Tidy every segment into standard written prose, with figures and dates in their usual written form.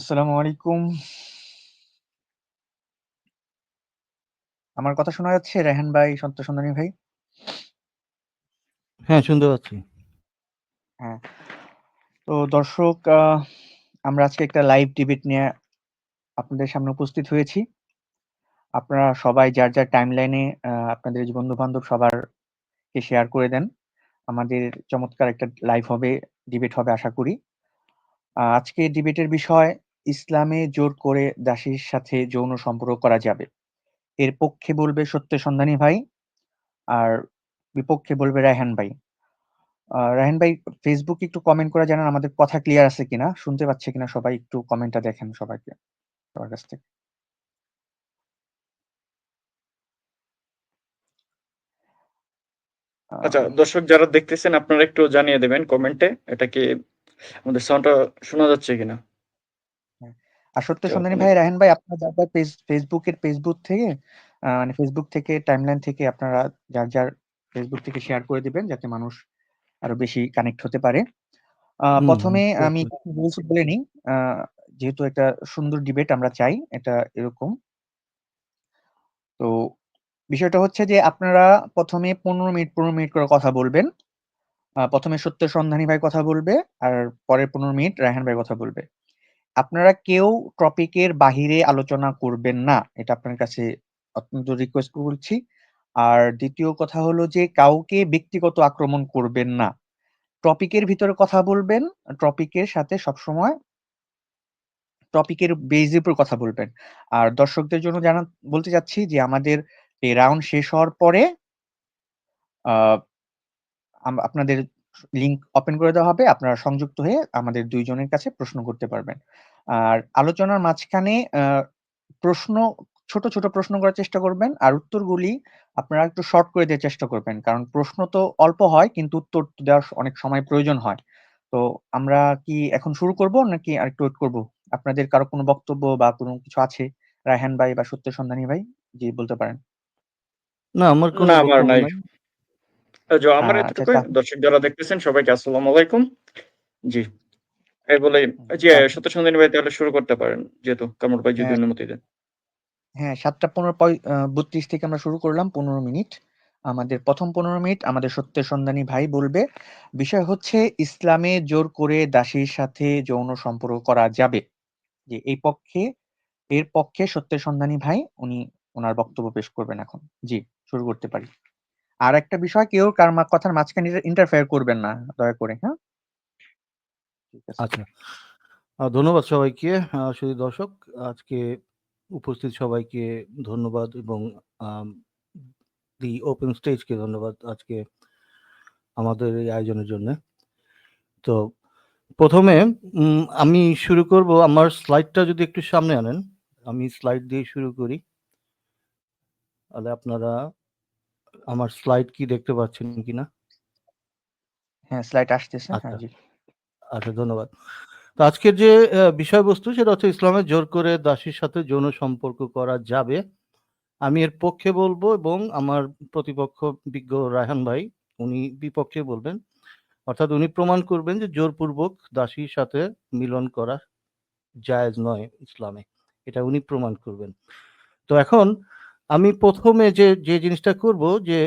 আসসালামু আলাইকুম। আমার কথা শোনা যাচ্ছে রায়হান ভাই, সত্যসন্ধানী ভাই? হ্যাঁ, শুনতে পাচ্ছি। হ্যাঁ। তো দর্শক, আমরা আজকে একটা লাইভ ডিবেট নিয়ে আপনাদের সামনে উপস্থিত হয়েছি। আপনারা সবাই যার যার টাইমলাইনে আপনাদের যে বন্ধু-বান্ধব সবারকে শেয়ার করে দেন। আমাদের চমৎকার একটা লাইভ হবে, ডিবেট হবে আশা করি। আজকে ডিবেটের বিষয় ইসলামে জোর করে দাসীর সাথে যৌন সম্পর্ক করা যাবে। এর পক্ষে বলবে সত্যসন্ধানী ভাই, আর বিপক্ষে বলবে রায়হান ভাই। রায়হান ভাই, ফেসবুকে একটু কমেন্ট করে জানান আমাদের কথা ক্লিয়ার আছে কিনা, শুনতে পাচ্ছে কিনা সবাই, একটু কমেন্টটা দেখেন সবার কাছ থেকে। আচ্ছা, আহ, দর্শক যারা দেখতেছেন আপনারা একটু জানিয়ে দেবেন কমেন্টে এটা কি আমাদের সাউন্ডটা শোনা যাচ্ছে কিনা। হ্যাঁ। আর সত্যসন্ধানী অনেক ভাই, রায়হান ভাই, আপনারা যার যার ফেসবুক থেকে মানে ফেসবুক থেকে টাইমলাইন থেকে আপনারা যার যার ফেসবুক থেকে শেয়ার করে দিবেন যাতে মানুষ আরো বেশি কানেক্ট হতে পারে। প্রথমে আমি শিওর। রুলস বলে নিই। আহ, যেহেতু একটা সুন্দর ডিবেট আমরা চাই, এটা এরকম। তো বিষয়টা হচ্ছে যে আপনারা প্রথমে 15 মিনিট করে কথা বলবেন। প্রথমে সত্যসন্ধানী ভাই কথা বলবে, আর পরের 15 মিনিট রায়হান ভাই কথা বলবে। আপনারা কেউ টপিকের বাহিরে আলোচনা করবেন না, এটা আপনার কাছে অত্যন্ত রিকোয়েস্ট করছি। আর দ্বিতীয় কথা হলো যে কাউকে ব্যক্তিগত আক্রমণ করবেন না, টপিকের ভিতরে কথা বলবেন। টপিকের সাথে সবসময় টপিকের বেজের উপর কথা বলবেন। আর দর্শকদের জন্য বলতে চাচ্ছি যে আমাদের এই রাউন্ড শেষ হওয়ার পরে আহ আপনাদের লিংক ওপেন করে দেওয়া হবে, আপনারা সংযুক্ত হয়ে আমাদের দুইজনের কাছে প্রশ্ন করতে পারবেন। আর আলোচনার মাঝখানে প্রশ্ন, ছোট ছোট প্রশ্ন করার চেষ্টা করবেন, আর উত্তরগুলি আপনারা একটু শর্ট করে দেওয়ার চেষ্টা করবেন, কারণ প্রশ্ন তো অল্প হয় কিন্তু উত্তর দেওয়ার অনেক সময় প্রয়োজন হয়। তো আমরা কি এখন শুরু করব নাকি আরেকটু ওয়েট করব? আপনাদের কারো কোনো বক্তব্য বা কোনো কিছু আছে? রায়হান ভাই বা সত্য সন্ধানী ভাই, জি বলতে পারেন। না, আমার কোনো না, আমার বক্তব্য নাই। নাই। আমার আচ্ছা, এতটুকুই। দর্শক যারা দেখতেছেন সবাইকে আসসালামু আলাইকুম। জি, এই বলে জি, আচ্ছা। সত্যসন্ধানী ভাই তাহলে শুরু করতে পারেন, যেহেতু কামরুল ভাই যদি হ্যাঁ, অনুমতি দেন। হ্যাঁ, 7:32 থেকে আমরা শুরু করলাম, 15 মিনিট। আমাদের প্রথম 15 মিনিট আমাদের সত্যের সন্ধানী ভাই বলবে। বিষয় হচ্ছে ইসলামে জোর করে দাসীর সাথে যৌন সম্পর্ক করা যাবে। যে এর পক্ষে সত্যের সন্ধানী ভাই, উনি ওনার বক্তব্য পেশ করবেন এখন। জি, শুরু করতে পারি। আর একটা বিষয়, কেউ কার কথার মাঝখানে ইন্টারফেয়ার করবেন না দয়া করে, হ্যাঁ? ঠিক আছে। আচ্ছা, ধন্যবাদ সবাইকে। শুধু দর্শক, আজকে উপস্থিত সবাইকে ধন্যবাদ এবং আম, দি ওপেন স্টেজকে ধন্যবাদ আজকে আমাদের এই আয়োজনের জন্য। তো প্রথমে আমি শুরু করব। আমার স্লাইডটা যদি একটু সামনে আনেন, আমি স্লাইড দিয়ে শুরু করি। তাহলে আপনারা আমার স্লাইড কি দেখতে পাচ্ছেন কিনা? হ্যাঁ, স্লাইড আসতেছে, হ্যাঁ আচ্ছা, জি। আচ্ছা, ধন্যবাদ। তো আজকের যে বিষয়বস্তু সেটা হচ্ছে ইসলামে জোর করে দাসীর সাথে যৌন সম্পর্ক করা যাবে। আমি এর পক্ষে বলবো এবং আমার প্রতিপক্ষ বিজ্ঞ রায়হান ভাই উনি বিপক্ষে বলবেন। অর্থাৎ উনি প্রমাণ করবেন যে জোরপূর্বক দাসীর সাথে মিলন করা জায়েজ নয় ইসলামে। এটা উনি প্রমাণ করবেন। তো এখন আমি প্রথমে যে যে জিনিসটা করব যে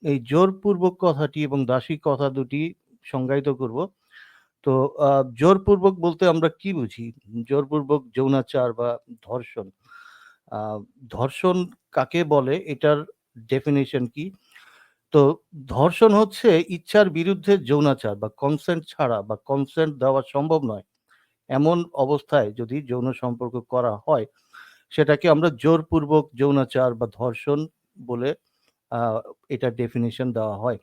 এই জোরপূর্বক কথাটি এবং দাসী কথা দুটি সংজ্ঞায়িত করব। তো জোরপূর্বক বলতে আমরা কি বুঝি? জোরপূর্বক যৌনাচার বা ধর্ষণ। আ ধর্ষণ কাকে বলে এটার ডেফিনিশন কি? তো ধর্ষণ হচ্ছে ইচ্ছার বিরুদ্ধে যৌনাচার বা কনসেন্ট ছাড়া বা কনসেন্ট দেওয়া সম্ভব নয় এমন অবস্থায় যদি যৌন সম্পর্ক করা হয়, সেটাকে আমরা জোরপূর্বক যৌনাচার বা ধর্ষণ বলে আ এটার ডেফিনিশন দেওয়া হয়।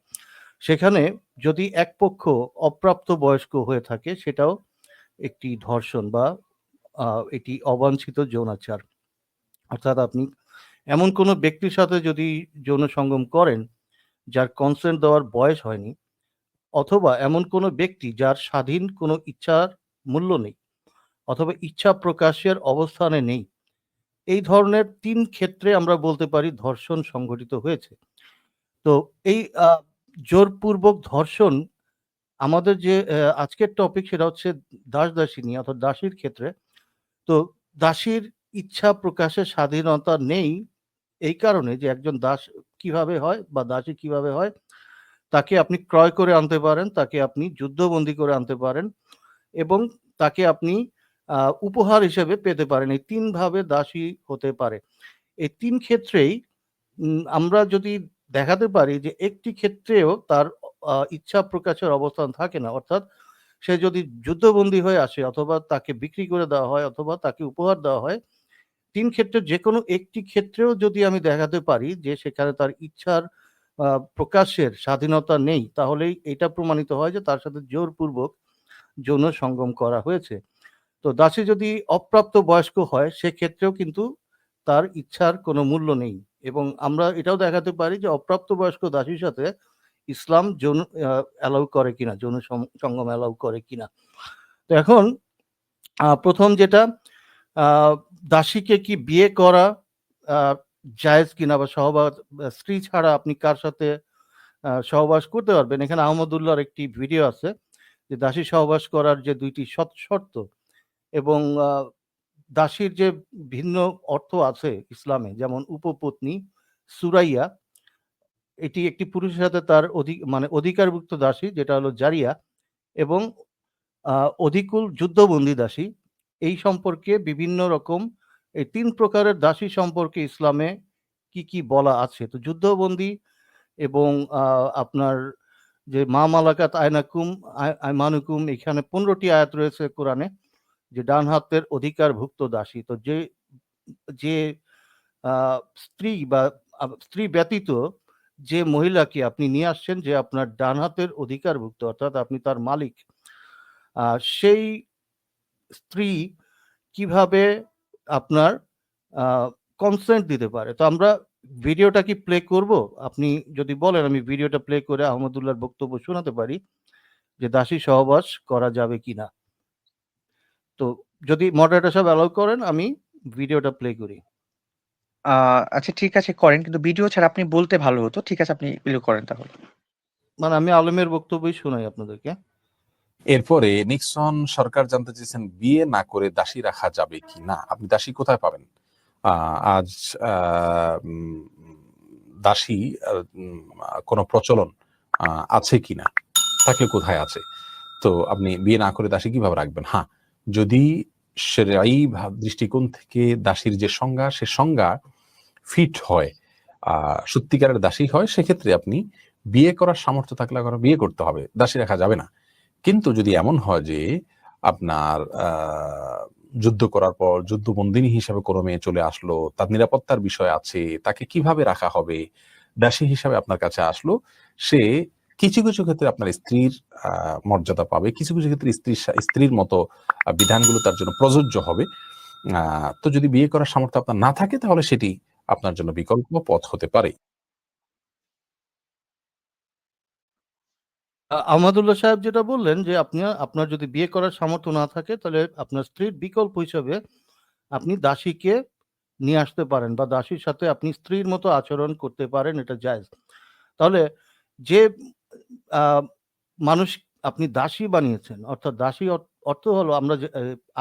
সেখানে যদি এক পক্ষ অপ্রাপ্ত বয়স্ক হয়ে থাকে সেটাও একটি ধর্ষণ বা আ এটি অবাঞ্ছিত যৌনাচার। অর্থাৎ আপনি এমন কোনো ব্যক্তির সাথে যদি যৌন সঙ্গম করেন যার কনসেন্ট দেওয়ার বয়স হয়নি, অথবা এমন কোনো ব্যক্তি যার স্বাধীন কোনো ইচ্ছার মূল্য নেই, অথবা ইচ্ছা প্রকাশের অবস্থানে নেই। এই ধরনের ৩ ক্ষেত্রে আমরা বলতে পারি ধর্ষণ সংঘটিত হয়েছে। তো এই জোরপূর্বক ধর্ষণ আমাদের যে আজকের টপিক সেটা হচ্ছে দাস-দাসী নিয়ে অর্থাৎ দাসীর ক্ষেত্রে। তো দাসীর ইচ্ছা প্রকাশের স্বাধীনতা নেই এই কারণে যে একজন দাস কিভাবে হয় বা দাসী কিভাবে হয়, তাকে আপনি ক্রয় করে আনতে পারেন, তাকে আপনি যুদ্ধবন্দী করে আনতে পারেন এবং তাকে আপনি উপহার হিসেবে পেতে পারেন। এই ৩ ভাবে দাসী হতে পারে। এই ৩ ক্ষেত্রেই আমরা যদি দেখাতে পারি যে একটি ক্ষেত্রেও তার ইচ্ছা প্রকাশের অবস্থান থাকে না। অর্থাৎ সে যদি যুদ্ধবন্দী হয়ে আসে অথবা তাকে বিক্রি করে দেওয়া হয় অথবা তাকে উপহার দেওয়া হয়, ৩ ক্ষেত্রের যেকোনো একটি ক্ষেত্রেও যদি আমি দেখাতে পারি যে সেখানে তার ইচ্ছার আ প্রকাশের স্বাধীনতা নেই, তাহলেই এটা প্রমাণিত হয় যে তার সাথে জোরপূর্বক যৌন সঙ্গম করা হয়েছে। তো দাসী যদি অপ্রাপ্ত বয়স্ক হয় সেক্ষেত্রেও কিন্তু তার ইচ্ছার কোনো মূল্য নেই এবং আমরা এটাও দেখাতে পারি যে অপ্রাপ্তবয়স্ক দাসীর সাথে ইসলাম যৌন অ্যালাউ করে কিনা, যৌন সঙ্গম অ্যালাউ করে কিনা। তো এখন ১ম যেটা আ দাসীকে কি বিয়ে করা আ জায়েজ কিনা বা স্ত্রী ছাড়া আপনি কার সাথে সহবাস করতে পারবেন? এখানে আহমদুল্লাহর একটি ভিডিও আছে যে দাসী সহবাস করার যে ২ টি শর্ত এবং দাসীর যে ভিন্ন অর্থ আছে ইসলামে যেমন উপপত্নী, সুরাইয়া এটি একটি পুরুষের সাথে তার অধিকারভুক্ত দাসী যেটা হলো জারিয়া এবং আ অধিকুল যুদ্ধবন্দী দাসী। এই সম্পর্কে বিভিন্ন রকম এই ৩ প্রকারের দাসী সম্পর্কে ইসলামে কি বলা আছে? তো যুদ্ধবন্দী এবং আ আপনার যে মা মালাকাত আয়মানুকুম এখানে ১৫ টি আয়াত রয়েছে কোরআনে যে ডান হাতের অধিকারভুক্ত দাসী। তো যে আ স্ত্রী বা স্ত্রী ব্যতীত যে মহিলাকে আপনি নিয়ে আসছেন যে আপনার ডান হাতের অধিকারভুক্ত অর্থাৎ আপনি তার মালিক। সেই স্ত্রী কিভাবে আপনার আ কনসেন্ট দিতে পারে? তো আমরা ভিডিওটা কি প্লে করব? আপনি যদি বলেন আমি ভিডিওটা প্লে করে আহমদুল্লাহর বক্তব্য শোনাতে পারি যে দাসী সহবাস করা যাবে কিনা? তো যদি মডারেটর সাহেব অ্যালাউ করেন আমি ভিডিওটা প্লে করি। আচ্ছা ঠিক আছে করেন। কিন্তু ভিডিও ছাড়া আপনি বলতে ভালো হতো। ঠিক আছে আপনি প্লে করেন তাহলে। মানে আমি আলেমের বক্তব্যই শোনাই আপনাদেরকে। এরপরে নিক্সন সরকার জানতে চেয়েছেন বিয়ে না করে দাসী রাখা যাবে কি না। আপনি দাসী কোথায় পাবেন? আজ দাসী কোনো প্রচলন আছে কিনা, থাকলে কোথায় আছে? তো আপনি বিয়ে না করে দাসী কিভাবে রাখবেন? হ্যাঁ, যদি সেরাই দৃষ্টিকোণ থেকে দাসীর যে সংজ্ঞা সে সংজ্ঞা ফিট হয়, সত্যিকারের দাসী হয়, সেক্ষেত্রে আপনি বিয়ে করার সামর্থ্য থাকলে বিয়ে করতে হবে, দাসী রাখা যাবে না। কিন্তু যদি এমন হয় যে আপনার যুদ্ধ করার পর যুদ্ধবন্দিনী হিসাবে কোনো মেয়ে চলে আসলো, তার নিরাপত্তার বিষয় আছে, তাকে কিভাবে রাখা হবে, দাসী হিসাবে আপনার কাছে আসলো, সে কিছু কিছু ক্ষেত্রে আপনার স্ত্রীর মর্যাদা পাবে, কিছু কিছু ক্ষেত্রে স্ত্রীর মতো বিধানগুলো তার জন্য প্রযোজ্য হবে। তো যদি বিয়ে করার সামর্থ্য আপনার না থাকে তাহলে সেটি আপনার জন্য বিকল্প পথ হতে পারে। আহমদুল্লাহ সাহেব যেটা বললেন যে আপনার যদি বিয়ে করার সামর্থ্য না থাকে তাহলে আপনার স্ত্রীর বিকল্প হিসাবে আপনি দাসীকে নিয়ে আসতে পারেন বা দাসীর সাথে আপনি স্ত্রীর মতো আচরণ করতে পারেন, এটা জায়েজ। তাহলে যে আ মানুষ আপনি দাসী বানিয়েছেন অর্থাৎ দাসী অর্থ হলো আমরা যে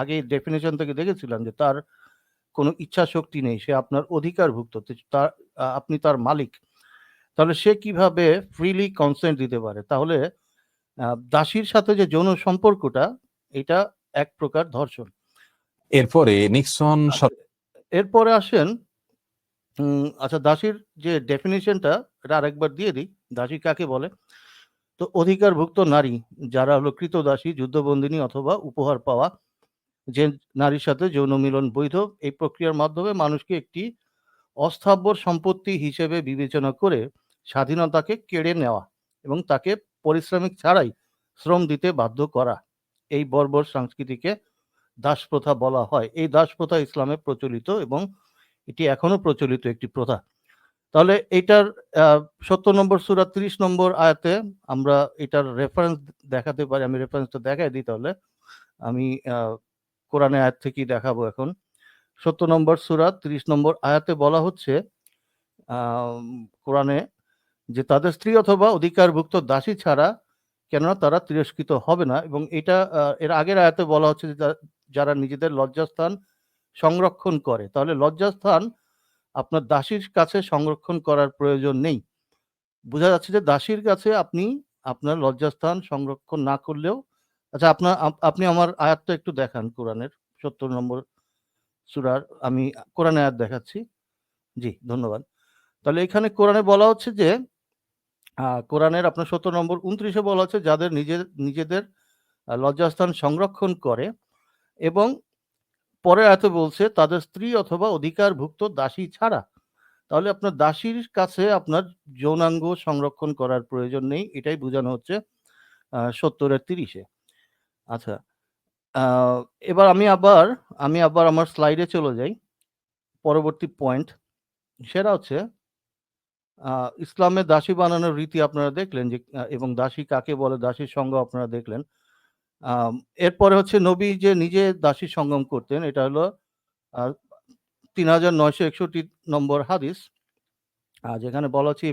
আগে ডেফিনিশন থেকে দেখেছিলাম যে তার কোনো ইচ্ছা শক্তি নেই। সে আপনার অধিকারভুক্ত। তার আপনি তার মালিক। তাহলে সে কিভাবে ফ্রিলি কনসেন্ট দিতে পারে? তাহলে দাসীর সাথে যে যৌন সম্পর্কটা এটা এক প্রকার ধর্ষণ। এরপরে নিক্সন আচ্ছা, এরপরে আসেন আচ্ছা দাসীর যে ডেফিনিশনটা এটা আরেকবার দিয়ে দিই। দাসী কাকে বলে? তো অধিকারভুক্ত নারী যারা হলো ক্রীতদাসী, যুদ্ধবন্দিনী অথবা উপহার পাওয়া যে নারীর সাথে যৌন মিলন বৈধ। এই প্রক্রিয়ার মাধ্যমে মানুষকে একটি অস্থাবর সম্পত্তি হিসেবে বিবেচনা করে স্বাধীনতাকে কেড়ে নেওয়া এবং তাকে পারিশ্রমিক ছাড়াই শ্রম দিতে বাধ্য করা। এই বর্বর সংস্কৃতিকে দাসপ্রথা বলা হয়। এই দাসপ্রথা ইসলামে প্রচলিত এবং এটি এখনো প্রচলিত একটি প্রথা। তাহলে এইটার ৭০ নম্বর সূরা ৩০ নম্বর আয়াতে আমরা এটার রেফারেন্স দেখাতে পারি। আমি রেফারেন্সটা দেখাই দিই তাহলে। আমি কোরআনের আয়াত থেকেই দেখাবো এখন। ৭০ নম্বর সূরা ৩০ নম্বর আয়াতে বলা হচ্ছে আম কোরআনে যে তাদের স্ত্রী অথবা অধিকারভুক্ত দাসী ছাড়া কেননা তারা তিরস্কৃত হবে না এবং এটা এর আগের আয়াতে বলা হচ্ছে যে যারা নিজেদের লজ্জাস্থান সংরক্ষণ করে, তাহলে লজ্জাস্থান আপনার দাসীর কাছে সংরক্ষণ করার প্রয়োজন নেই। বোঝা যাচ্ছে যে দাসীর কাছে আপনি আপনার লজ্জাস্থান সংরক্ষণ না করলেও, আচ্ছা আপনি আমার আয়াতটা একটু দেখান কোরআনের 70 নম্বর সূরার, আমি কোরআনের আয়াত দেখাচ্ছি। জি, ধন্যবাদ। তাহলে এখানে কোরআনে বলা হচ্ছে যে কোরআনের আপনার 70 নম্বর 29 এ বলা হচ্ছে যাদের নিজেদের লজ্জাস্থান সংরক্ষণ করে, এবং পরের আয়াতে বলছে তাদের স্ত্রী অথবা অধিকারভুক্ত দাসী ছাড়া। তাহলে আপনার দাসীর কাছে আপনার যৌনাঙ্গ সংরক্ষণ করার প্রয়োজন নেই, এটাই বোঝানো হচ্ছে 70 এর 30 এ। আচ্ছা, এবার আমি আবার আমার স্লাইডে চলে যাই। পরবর্তী পয়েন্ট সেটা হচ্ছে ইসলামে দাসী বানানোর রীতি আপনারা দেখলেন যে, এবং দাসী কাকে বলে, দাসীর সংজ্ঞা আপনারা দেখলেন। এরপরে হচ্ছে নবী যে নিজে দাসী সঙ্গম করতেন, এটা হলো 3961 নম্বর হাদিস, যেখানে বলা হচ্ছে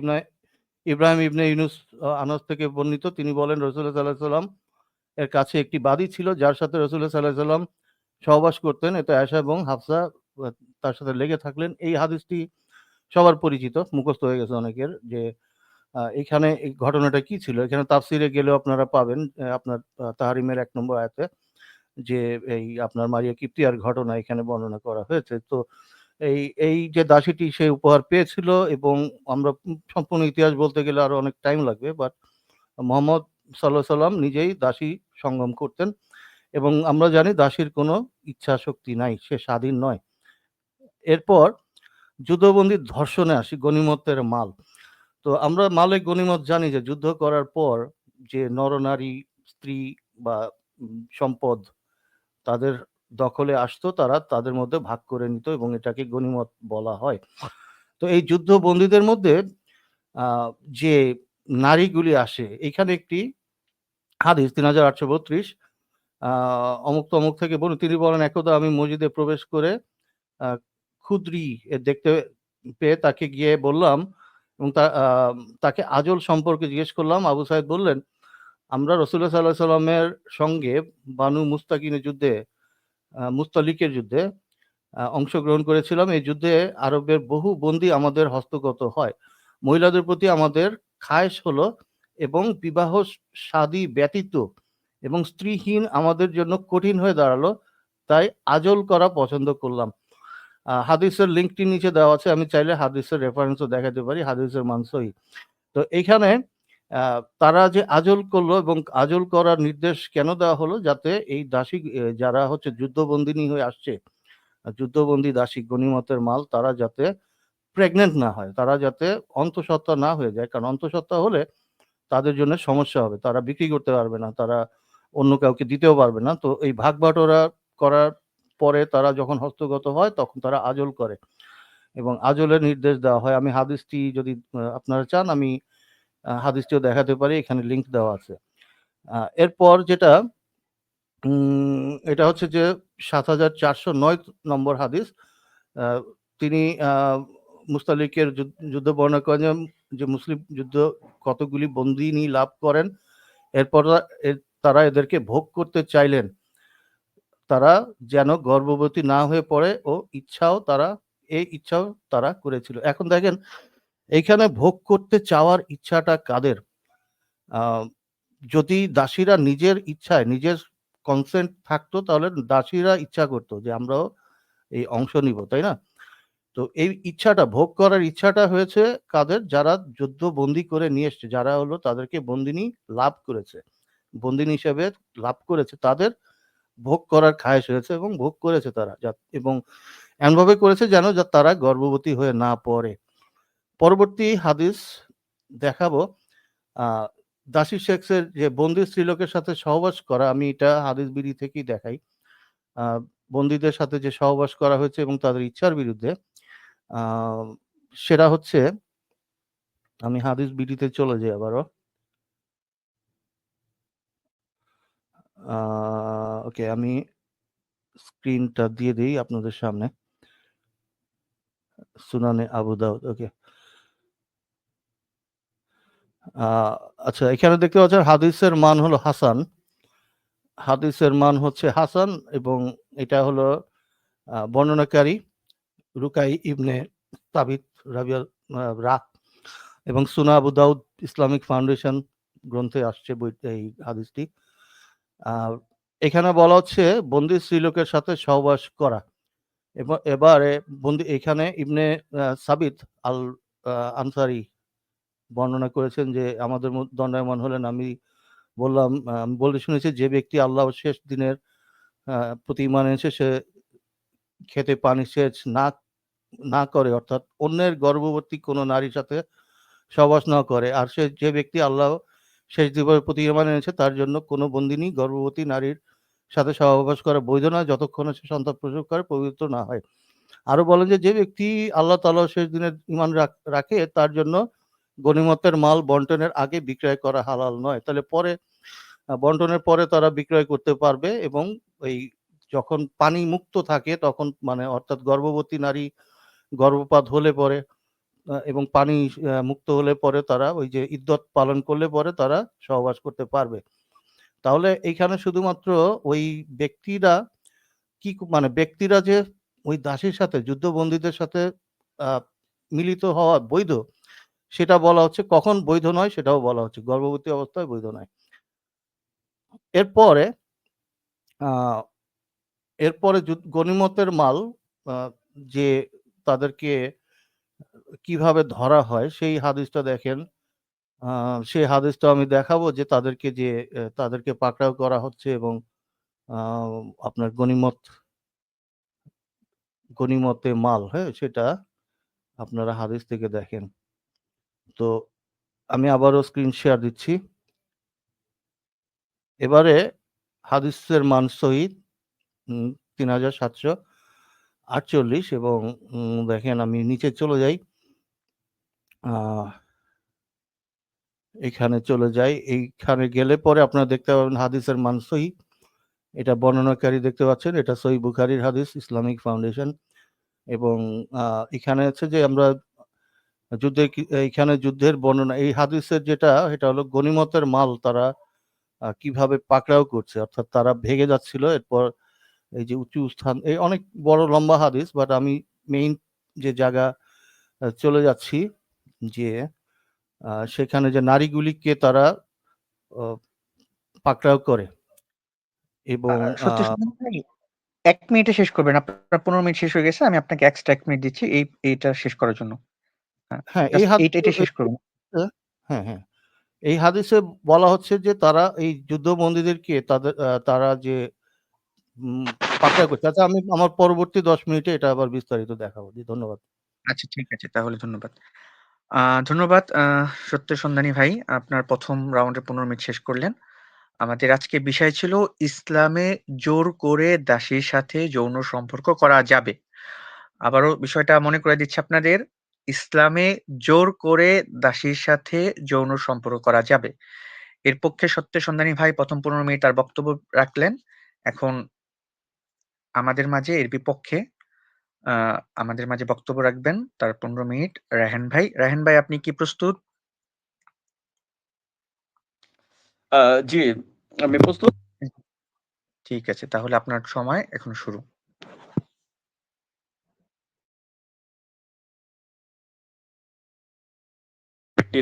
ইব্রাহিম ইবনে ইউনুস আনাস থেকে বর্ণিত, তিনি বলেন রাসূলুল্লাহ সাল্লাল্লাহু আলাইহি ওয়াসাল্লাম এর কাছে একটি বাদী ছিল যার সাথে রাসূলুল্লাহ সাল্লাল্লাহু আলাইহি ওয়াসাল্লাম সহবাস করতেন। এতে আয়েশা এবং হাফসা তার সাথে লেগে থাকলেন। এই হাদিসটি সবার পরিচিত, মুখস্থ হয়ে গেছে অনেকের, যে এখানে এই ঘটনাটা কি ছিল। এখানে তাফসিরে গেলেও আপনারা পাবেন, আপনার তাহরিমের 1 নম্বর আয়াতে, যে এই আপনার মারিয়া কিপ্তিয়ার ঘটনা এখানে বর্ণনা করা হয়েছে। তো এই যে দাসীটি সে উপহার পেয়েছিল, এবং আমরা সম্পূর্ণ ইতিহাস বলতে গেলে আরো অনেক টাইম লাগবে, বাট মুহাম্মদ সাল্লাল্লাহু আলাইহি সাল্লাম নিজেই দাসী সঙ্গম করতেন, এবং আমরা জানি দাসীর কোনো ইচ্ছা শক্তি নাই, সে স্বাধীন নয়। এরপর যুদ্ধবন্দীর ধর্ষণে আসি, গনিমতের মাল। তো আমরা মালে গনিমত জানি যে যুদ্ধ করার পর যে নরনারী, স্ত্রী বা সম্পদ তাদের দখলে আসতো, তারা তাদের মধ্যে ভাগ করে নিত, এবং এটাকে গনিমত বলা হয়। তো এই যুদ্ধবন্দীদের মধ্যে যে নারীগুলি আসে, এখানে একটি হাদিস 3832, অমুক তমুক থেকে বলুন, তিনি বলেন একদা আমি মসজিদে প্রবেশ করে খুদ্রি দেখতে পেয়ে তাকে গিয়ে বললাম, এবং তাকে আজল সম্পর্কে জিজ্ঞেস করলাম। আবু সাইদ বললেন, আমরা রাসূলুল্লাহ সাল্লাল্লাহু আলাইহি সাল্লামের সঙ্গে বানু মুস্তালিকের যুদ্ধে অংশগ্রহণ করেছিলাম। এই যুদ্ধে আরবের বহু বন্দী আমাদের হস্তগত হয়। মহিলাদের প্রতি আমাদের খায়েশ হলো, এবং বিবাহ শাদী ব্যতীত এবং স্ত্রীহীন আমাদের জন্য কঠিন হয়ে দাঁড়ালো, তাই আজল করা পছন্দ করলাম। হাদিসের লিঙ্কটি নিচে দেওয়া আছে, আমি চাইলে হাদিসের রেফারেন্সও দেখাতে পারি, হাদিসের মান সহিহ। তো এইখানে তারা যে আজল করলো, এবং আজল করার নির্দেশ কেন দেওয়া হলো, যাতে এই দাসী যারা হচ্ছে যুদ্ধবন্দিনী হয়ে আসছে, যুদ্ধবন্দী দাসী গনিমতের মাল, তারা যাতে প্রেগনেন্ট না হয়, তারা যাতে অন্তঃসত্ত্বা না হয়ে যায়, কারণ অন্তঃসত্ত্বা হলে তাদের জন্য সমস্যা হবে, তারা বিক্রি করতে পারবে না, তারা অন্য কাউকে দিতেও পারবে না। তো এই ভাগ বাটোয়ারা করার পরে তারা যখন হস্তগত হয়, তখন তারা আজল করে, এবং আজলের নির্দেশ দেওয়া হয়। আমি হাদিসটি যদি আপনারা চান, আমি হাদিসটিও দেখাতে পারি, এখানে লিঙ্ক দেওয়া আছে। এরপর যেটা এটা হচ্ছে যে 7409 নম্বর হাদিস, তিনি মুস্তালিকের যুদ্ধ বর্ণনা করেন যে মুসলিম যুদ্ধ কতগুলি বন্দিনী লাভ করেন, এরপর তারা এদেরকে ভোগ করতে চাইলেন, তারা যেন গর্ভবতী না হয়ে পড়ে, ও ইচ্ছাও তারা করেছিল। এখন দেখেন এইখানে ভোগ করতে চাওয়ার ইচ্ছাটা কাদের? যদি দাসীরা নিজের ইচ্ছায়, নিজের কনসেন্ট থাকতো, তাহলে দাসীরা ইচ্ছা করতো যে আমরাও এই অংশ নিব, তাই না? তো এই ইচ্ছাটা, ভোগ করার ইচ্ছাটা হয়েছে কাদের? যারা যুদ্ধ বন্দী করে নিয়ে এসছে, যারা হলো তাদেরকে বন্দিনী লাভ করেছে, বন্দিনী হিসেবে লাভ করেছে, তাদের ভোগ করার খায়েশ হয়েছে, এবং ভোগ করেছে তারা, এবং এমনভাবে করেছে যেন তারা গর্ভবতী হয়ে না পড়ে। পরবর্তী হাদিস দেখাবো, দাসী সেক্সের যে বন্দী স্ত্রীলোকের সাথে সহবাস করা, আমি এটা হাদিস বিধি থেকেই দেখাই। বন্দীদের সাথে যে সহবাস করা হয়েছে এবং তাদের ইচ্ছার বিরুদ্ধে, সেটা হচ্ছে, আমি হাদিস বিডিতে চলে যাই আবারও। ওকে, আমি স্ক্রিনটা দিয়ে দিই আপনাদের সামনে। সুনানে আবু দাউদ। ওকে, আচ্ছা, এখানে দেখতে পাচ্ছেন হাদিসের মান হলো হাসান, হাদিসের মান হচ্ছে হাসান, এবং এটা হলো বর্ণনাকারী রুকাই ইবনে সাবিত রাহ এবং সুনা আবু দাউদ ইসলামিক ফাউন্ডেশন গ্রন্থে আসছে এই হাদিসটি। এখানে বলা হচ্ছে বন্দি স্ত্রীলোকের সাথে সহবাস করা। এবারে বন্দি এখানে ইবনে সাবিত আল আনসারি বর্ণনা করেছেন যে আমাদের দণ্ডায়মান হলেন। আমি বললাম, বলতে শুনেছি যে ব্যক্তি আল্লাহ শেষ দিনের প্রতি ঈমান এনেছে সে খেতে পানি সেচ না করে, অর্থাৎ অন্যের গর্ভবতী কোনো নারীর সাথে সহবাস না করে। আর যে ব্যক্তি আল্লাহ শেষ দিবসের প্রতি ঈমান এনেছে তার জন্য কোনো বন্দিনী গর্ভবতী নারীর সাথে সহবাস করা বৈধ নয় যতক্ষণে সে সন্তান প্রসব করে পবিত্র না হয়। আরো বলেন যে ব্যক্তি আল্লাহ তাআলা শেষ দিনের ঈমান রাখে তার জন্য গনিমতের মাল বন্টনের আগে বিক্রয় করা হালাল নয়। তাহলে পরে বন্টনের পরে তারা বিক্রয় করতে পারবে এবং ওই যখন পানি মুক্ত থাকে তখন, মানে অর্থাৎ গর্ভবতী নারী গর্ভপাত হলে পরে এবং পানি মুক্ত হলে পরে তারা ওই যে ইদ্যত পালন করলে পরে তারা সহবাস করতে পারবে। তাহলে এইখানে শুধুমাত্র ওই ব্যক্তিরা মানে ব্যক্তিরা যে ওই দাসীর সাথে, যুদ্ধবন্দীদের সাথে মিলিত হওয়া বৈধ সেটা বলা হচ্ছে, কখন বৈধ নয় সেটাও বলা হচ্ছে, গর্ভবতী অবস্থায় বৈধ নয়। এরপরে গনিমতের মাল যে তাদেরকে কিভাবে ধরা হয় সেই হাদিসটা দেখেন। সেই হাদিসটা আমি দেখাবো যে তাদেরকে পাকড়াও করা হচ্ছে এবং আপনার গনিমতে মাল, হ্যাঁ, সেটা আপনারা হাদিস থেকে দেখেন। তো আমি আবারও স্ক্রিন শেয়ার দিচ্ছি। এবারে হাদিসের মান সহিহ 3748 এবং দেখেন আমি নিচে চলে যাই, এখানে চলে যাই। এইখানে গেলে পরে আপনারা দেখতে পাবেন হাদিসের মান সহিহ। এটা বর্ণনাকারী দেখতে পাচ্ছেন, এটা সহিহ বুখারীর হাদিস, ইসলামিক ফাউন্ডেশন। এবং এখানে হচ্ছে যে আমরা এইখানে যুদ্ধের বর্ণনা, এই হাদিসের এটা হলো গনিমতের মাল তারা কিভাবে পাকড়াও করছে, অর্থাৎ তারা ভেগে যাচ্ছিল। এরপর এই যে উঁচু স্থান, এই অনেক বড় লম্বা হাদিস, বাট আমি মেইন যে জায়গা চলে যাচ্ছি যে সেখানে যে নারীগুলিকে তারা পাকড়াও করে এবং সত্যি ভাই ১ মিনিটে শেষ করবেন। আপনার ১৫ মিনিট শেষ হয়ে গেছে। আমি আপনাকে এক্সট্রা ১ মিনিট দিচ্ছি এইটা শেষ করার জন্য। হ্যাঁ, এই জাস্ট হাদিসে এইটা শেষ করুন। হ্যাঁ, এই হাদিসে বলা হচ্ছে যে তারা এই যুদ্ধবন্দীদেরকে তারা যে পাকড়াও করছে। আচ্ছা, আমি আমার পরবর্তী ১০ মিনিটে এটা আবার বিস্তারিত দেখাবো। জি, ধন্যবাদ। আচ্ছা, ঠিক আছে। তাহলে ধন্যবাদ। ধন্যবাদ সত্যের সন্ধানী ভাই। আপনার ১ম রাউন্ডে ১৫ মিনিট শেষ করলেন। আমাদের আজকের বিষয় ছিল ইসলামে জোর করে দাসীর সাথে যৌন সম্পর্ক করা যাবে। আবারও বিষয়টা মনে করে দিচ্ছি আপনাদের। ইসলামে জোর করে দাসীর সাথে যৌন সম্পর্ক করা যাবে। এর পক্ষে সত্যের সন্ধানী ভাই ১ম ১৫ মিনিট তার বক্তব্য রাখলেন। এখন আমাদের মাঝে এর বিপক্ষে আমাদের মাঝে বক্তব্য রাখবেন তার ১৫ মিনিট রায়হান ভাই। রায়হান ভাই, আপনি কি প্রস্তুত? জি, আমি প্রস্তুত। ঠিক আছে, তাহলে আপনার সময় এখন শুরু।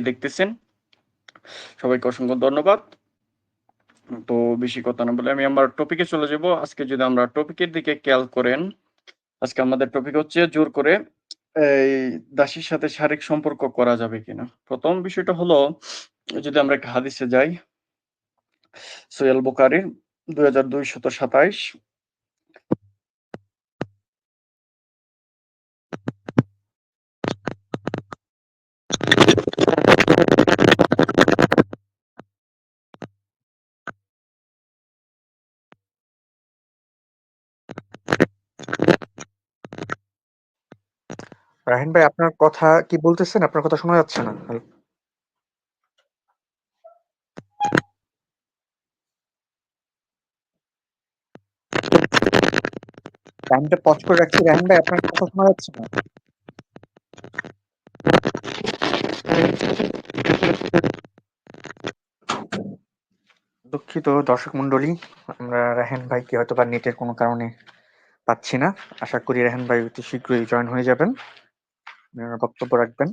দেখতেছেন, সবাইকে অসংখ্য ধন্যবাদ। তো বেশি কথা না বলে আমি আমার টপিকে চলে যাব। আজকে যদি আমরা টপিকের দিকে খেয়াল করেন, আজকে আমাদের টপিক হচ্ছে জোর করে এই দাসীর সাথে শারীরিক সম্পর্ক করা যাবে কিনা। প্রথম বিষয়টা হলো, যদি আমরা একটা হাদিসে যাই, সহিহ আল বুখারীর 2227। রায়হান ভাই, আপনার কথা কি বলতেছেন? আপনার কথা শোনা যাচ্ছে না। টাইমটা পজ করে রাখছি। রায়হান ভাই, আপনার কথা শোনা যাচ্ছে না। দুঃখিত দর্শক মন্ডলী, আমরা রায়হান ভাইকে হয়তোবা নেটের কোনো কারণে পাচ্ছি না। আশা করি রেহান ভাই অতি শীঘ্রই জয়েন হয়ে যাবেন, ওনার বক্তব্য রাখবেন।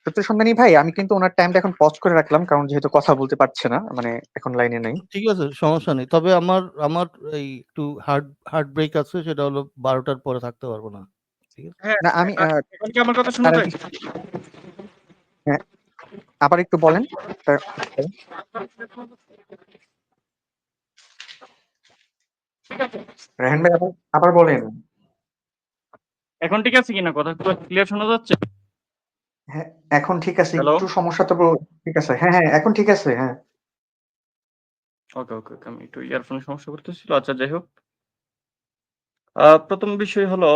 সত্য সন্ধানী ভাই, আমি কিন্তু ওনার টাইমটা এখন পজ করে রাখলাম, কারণ যেহেতু কথা বলতে পারছে না, মানে এখন লাইনে নেই। ঠিক আছে, সমস্যা নেই। তবে আমার আমার এই একটু হার্ট ব্রেক আছে, সেটা হলো 12টার পরে থাকতে পারবো না। ঠিক আছে। হ্যাঁ, না আমি এখন কি আমার কথা শোনা তার যায়? হ্যাঁ, আবার একটু বলেন। রেহান ভাই আবার আবার বলেন। এখন ঠিক আছে কিনা, কথা ক্লিয়ার শোনা যাচ্ছে? হ্যাঁ, এখন ঠিক আছে, হ্যালো? একটু সমস্যা তো ঠিক আছে। হ্যাঁ হ্যাঁ, এখন ঠিক আছে। হ্যাঁ ওকে, ওকে, ওকে। আমি একটু ইয়ারফোনের সমস্যা করতেছিল। আচ্ছা, যাই হোক। প্রথম বিষয় হলো,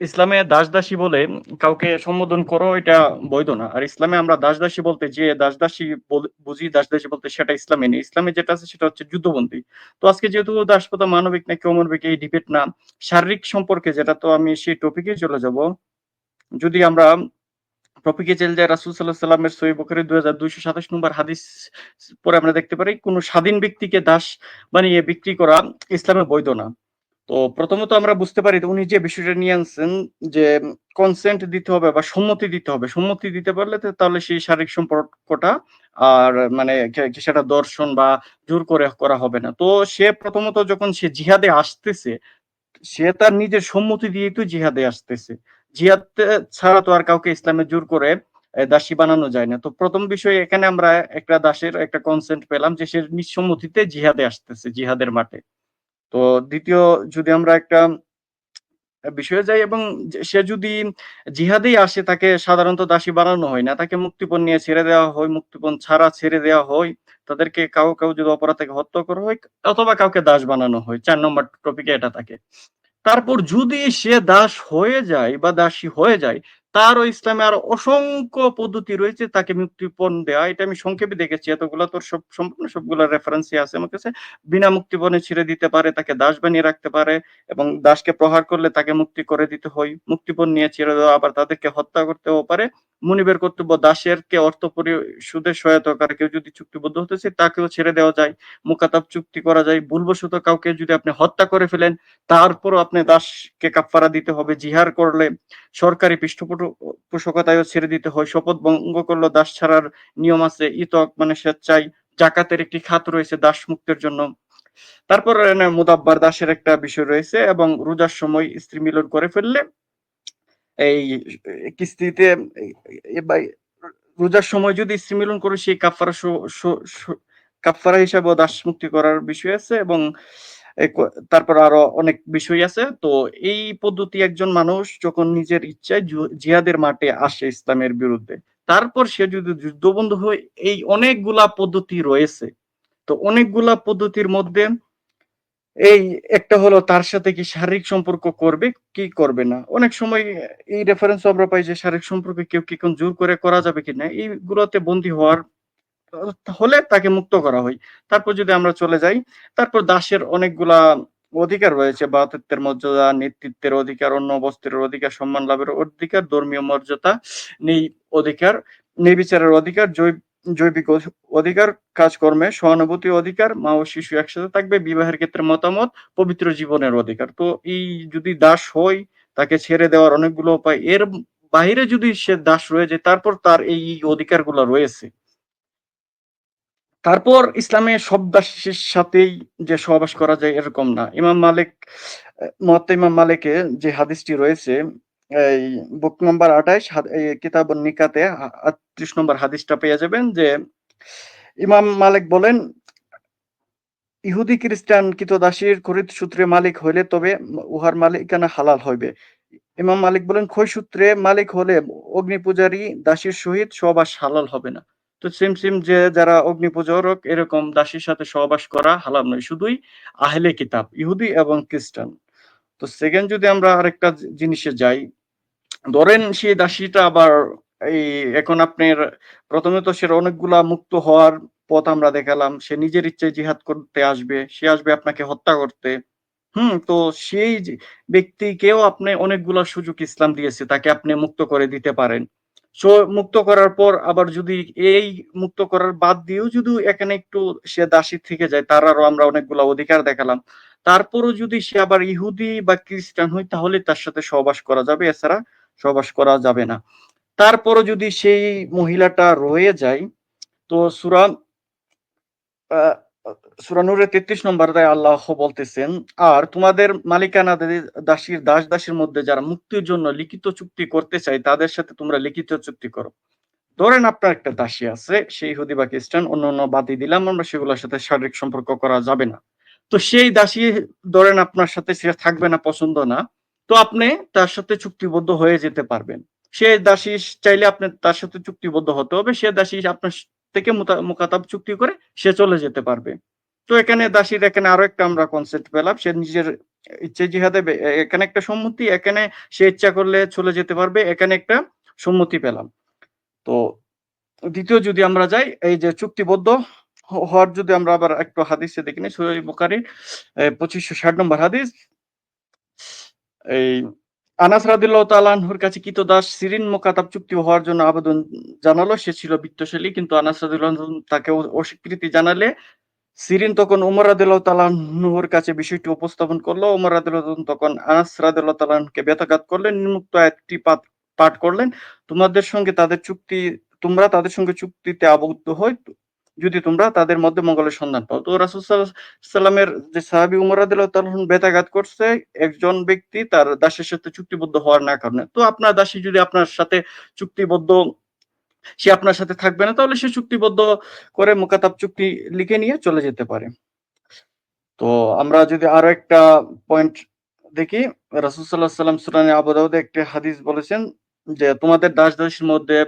ইসলামে দাস-দাসী বলে কাউকে সম্বোধন করো, এটা বৈধ না। আর ইসলামে আমরা দাস-দাসী বলতে যে দাস-দাসী বুঝি, দাস-দাসী বলতে সেটা ইসলামে নেই। ইসলামে যেটা আছে সেটা হচ্ছে যুদ্ধবন্দী। তো আজকে যেহেতু দাস প্রথা মানবিক নাকি অমানবিক এই ডিবেট না, শারীরিক সম্পর্কে যেটা, তো আমি সেই টপিকেই চলে যাব। যদি আমরা টপিকে চলে যাই, রাসূল সাল্লাল্লাহু আলাইহি ওয়াসাল্লামের সহিহ বুখারী 2227 নম্বর হাদিস পরে আমরা দেখতে পারি, কোন স্বাধীন ব্যক্তিকে দাস বানিয়ে বিক্রি করা ইসলামে বৈধ না। তো প্রথমত আমরা বুঝতে পারি উনি যে বিষয়টা নিয়ে আনছেন যে কনসেন্ট দিতে হবে বা সম্মতি দিতে হবে। সম্মতি দিতে পারলে তাহলে সেই শারীরিক সম্পর্কটা আর মানে সেটা দর্শন বা জোর করে করা হবে না। তো সে প্রথমত যখন সে জিহাদে আসতেছে, সে তার নিজের সম্মতি দিয়েই তো জিহাদে আসতেছে। জিহাদ ছাড়া তো আর কাউকে ইসলামে জোর করে দাসী বানানো যায় না। তো প্রথম বিষয় এখানে আমরা একটা দাসের একটা কনসেন্ট পেলাম যে সে নিজ সম্মতিতে জিহাদে আসতেছে, জিহাদের মাঠে। তো দ্বিতীয়, যদি আমরা একটা বিষয়ে যাই এবং সে যদি জিহাদেই আসে, তাকে সাধারণত দাসী বানানো হয় না, তাকে মুক্তিপণ নিয়ে ছেড়ে দেওয়া হয়, মুক্তিপণ ছাড়া ছেড়ে দেওয়া হয়। তাদেরকে কাউ যদি অপরাধ থেকে হত্যা করা হয় অথবা কাউকে দাস বানানো হয়। ৪ নম্বর টপিকে এটা থাকে। তারপর যদি সে দাস হয়ে যায় বা দাসী হয়ে যায়, তারও ইসলামে আরো অসংখ্য পদ্ধতি রয়েছে তাকে মুক্তিপণ দেওয়া। এটা আমি সংক্ষেপে দেখেছি, এতগুলা তোর সম্পূর্ণ সবগুলা রেফারেন্সই আছে আমার কাছে। বিনা মুক্তিপণে ছেড়ে দিতে পারে, তাকে দাস বানিয়ে রাখতে পারে, এবং দাসকে প্রহার করলে তাকে মুক্তি করে দিতে হয়। মুক্তিপণ নিয়ে ছেড়ে দেওয়া, আবার তাদেরকে হত্যা করতেও পারে। মুনিবের কর্তব্য দাসেরকে অর্থ পরিশোধে সহায়তা করে। কেউ যদি চুক্তিবদ্ধ হতে চায় তাকেও ছেড়ে দেওয়া যায়। মুকাতাব চুক্তি করা যায়। ভুলবশত কাউকে যদি আপনি হত্যা করে ফেলেন, তারপরও আপনি দাসকে কাফফারা দিতে হবে। জিহার করলে সরকারি পৃষ্ঠপোষকতায়ও ছেড়ে দিতে হয়। শপথ ভঙ্গ করলে দাস ছাড়ার নিয়ম আছে। ইতক মানে স্বেচ্ছায়। জাকাতের একটি খাত রয়েছে দাস মুক্তের জন্য। তারপর মুদাব্বার দাসের একটা বিষয় রয়েছে, এবং রোজার সময় স্ত্রী মিলন করে ফেললে এই কিস্তিতে রোজার সময় যদি স্ত্রী মিলন করে সেই কাফফারা কাফফারা হিসাবে দাস মুক্তি করার বিষয় আছে, এবং তারপর আরো অনেক বিষয় আছে। তো এই পদ্ধতি একজন মানুষ যখন নিজের ইচ্ছায় জিহাদের মাঠে আসে ইসলামের বিরুদ্ধে, তারপর সে যদি যুদ্ধবন্ধু হয়, এই অনেকগুলা পদ্ধতি রয়েছে। তো অনেকগুলা পদ্ধতির মধ্যে এই একটা হলো তার সাথে কি শারীরিক সম্পর্ক করবে কি করবে না। অনেক সময় এই রেফারেন্স আমরা পাই যে শারীরিক সম্পর্ক কেউ কি কোন জোর করে করা যাবে কিনা, এইগুলোতে বন্দী হওয়ার হলে তাকে মুক্ত করা হয়। তারপর যদি আমরা চলে যাই, তারপর দাসের অনেকগুলা অধিকার রয়েছে। ভ্রাতৃত্বের মর্যাদা, নেতৃত্বের অধিকার, অন্য বস্ত্রের অধিকার, সম্মান লাভের অধিকার, ধর্মীয় মর্যাদা, নেই অধিকার, নির্বিচারের অধিকার, জৈবিক অধিকার, কাজকর্মে সহানুভূতি অধিকার, মা ও শিশু একসাথে থাকবে, বিবাহের ক্ষেত্রে মতামত, পবিত্র জীবনের অধিকার। তো এই যদি দাস হয়, তাকে ছেড়ে দেওয়ার অনেকগুলো উপায়। এর বাইরে যদি সে দাস রয়ে যায়, তারপর তার এই অধিকারগুলো রয়েছে। তারপর ইসলামে সব দাসের সাথেই যে সহবাস করা যায় এরকম না। ইমাম মালিক, মুয়াত্তা ইমাম মালিকে যে হাদিসটি রয়েছে, এই বুক নাম্বার 28 কিতাবুন নিকাতে 38 নম্বর হাদিসটা পেয়ে যাবেন, যে ইমাম মালিক বলেন, ইহুদি খ্রিস্টান ক্রীতদাসীর খরিদ সূত্রে মালিক হইলে তবে উহার মালিকানা হালাল হইবে। ইমাম মালিক বলেন, ক্ষয় সূত্রে মালিক হলে অগ্নিপূজারী দাসীর সহিত সহবাস হালাল হবে না। তো সেম যে যারা অগ্নিপূজক এরকম দাসীর সাথে সহবাস করা হালাল নয়, শুধুই আহলে কিতাব, ইহুদি এবং খ্রিস্টান। তো সেকেন্ড, যদি আমরা আরেকটা জিনিসে যাই, ধরেন সেই দাসীটা আবার এই এখন আপনার প্রথমে তো সে অনেকগুলা মুক্ত হওয়ার পথ আমরা দেখালাম। সে নিজের ইচ্ছায় জিহাদ করতে আসবে, সে আসবে আপনাকে হত্যা করতে। তো সেই ব্যক্তিকেও আপনি অনেকগুলা সুযোগ ইসলাম দিয়েছে, তাকে আপনি মুক্ত করে দিতে পারেন। সো মুক্ত করার পর আবার যদি এই মুক্ত করার বাদ দিয়েও যদি এখানে একটু সে দাসী থেকে যায়, তার আরো আমরা অনেকগুলা অধিকার দেখালাম। তারপরও যদি সে আবার ইহুদি বা খ্রিস্টান হয় তাহলে তার সাথে সহবাস করা যাবে, এছাড়া সহবাস করা যাবে না। তারপরও যদি সেই মহিলাটা রয়ে যায়, তো সূরা নূরের 33 নম্বর আয়াতে আল্লাহ বলতেছেন, আর তোমাদের মালিকানাদের দাস-দাসীর মধ্যে যারা মুক্তির জন্য লিখিত চুক্তি করতে চায় তাদের সাথে তোমরা লিখিত চুক্তি করো। ধরেন আপনার একটা দাসী আছে, সে ইহুদি বা খ্রিস্টান, অন্যান্য বাদই দিলাম আমরা, সেগুলোর সাথে শারীরিক সম্পর্ক করা যাবে না। তো সেই দাসী ধরেন আপনার সাথে সে থাকবে না, পছন্দ না, তো আপনি তার সাথে চুক্তিবদ্ধ হয়ে যেতে পারবেন। সে দাসী চাইলে আপনি তার সাথে চুক্তিবদ্ধ হতে হবে, সে দাসী আপনার থেকে মুকাতাব চুক্তি করে সে চলে যেতে পারবে। তো এখানে দাসীর এখানে আরো একটা আমরা কনসেপ্ট পেলাম, সে নিজের ইচ্ছে জিহাদে এখানে একটা সম্মতি, এখানে সে ইচ্ছা করলে চলে যেতে পারবে, এখানে একটা সম্মতি পেলাম। তো দ্বিতীয় যদি আমরা যাই, এই যে চুক্তিবদ্ধ হওয়ার যদি আমরা আবার একটু হাদিসে দেখি নি, সহিহ বুখারী 2560 নম্বর হাদিস, এই আনাস রাদিয়াল্লাহু তাআলা আনহুর কাছে কৃতদাস সিরিন মুকাতাব চুক্তি হওয়ার জন্য আবেদন জানালো। সে ছিল বিত্তশালী, কিন্তু আনাস রাদিয়াল্লাহু আনহু তাকে অস্বীকৃতি জানালে সিরিন তখন উমর রাদিয়াল্লাহু তাআলা আনহুর কাছে বিষয়টি উপস্থাপন করলো। উমর রাদিয়াল্লাহু আনহু তখন আনাস রাদিয়াল্লাহু তাআলা আনহুকে বেতাঘাত করলেন, নিম্নোক্ত আয়াতটি পাঠ করলেন, তোমরা তাদের সঙ্গে চুক্তিতে আবদ্ধ হই যদি তোমরা তাদের মধ্যে মঙ্গলের সন্ধান পাও। তো রাসূল সাল্লাল্লাহু আলাইহি সাল্লামের যে সাহাবী উমর রাদিয়াল্লাহু তাআলা আনহু বেতাঘাত করছে একজন ব্যক্তি তার দাসের সাথে চুক্তিবদ্ধ হওয়ার না কারণে। তো আপনার দাসী যদি আপনার সাথে চুক্তিবদ্ধ, সে আপনার সাথে থাকবে না, তাহলে সে চুক্তিবদ্ধ করে মুকাতাব চুক্তি লিখে নিয়ে চলে যেতে পারে। তো আমরা যদি আরো একটা পয়েন্ট দেখি, রাসূল সাল্লাল্লাহু আলাইহি ওয়াসাল্লাম সুনানে আবু দাউদে একটা হাদিস বলেছেন যে তোমাদের দাস-দাসীর মধ্যে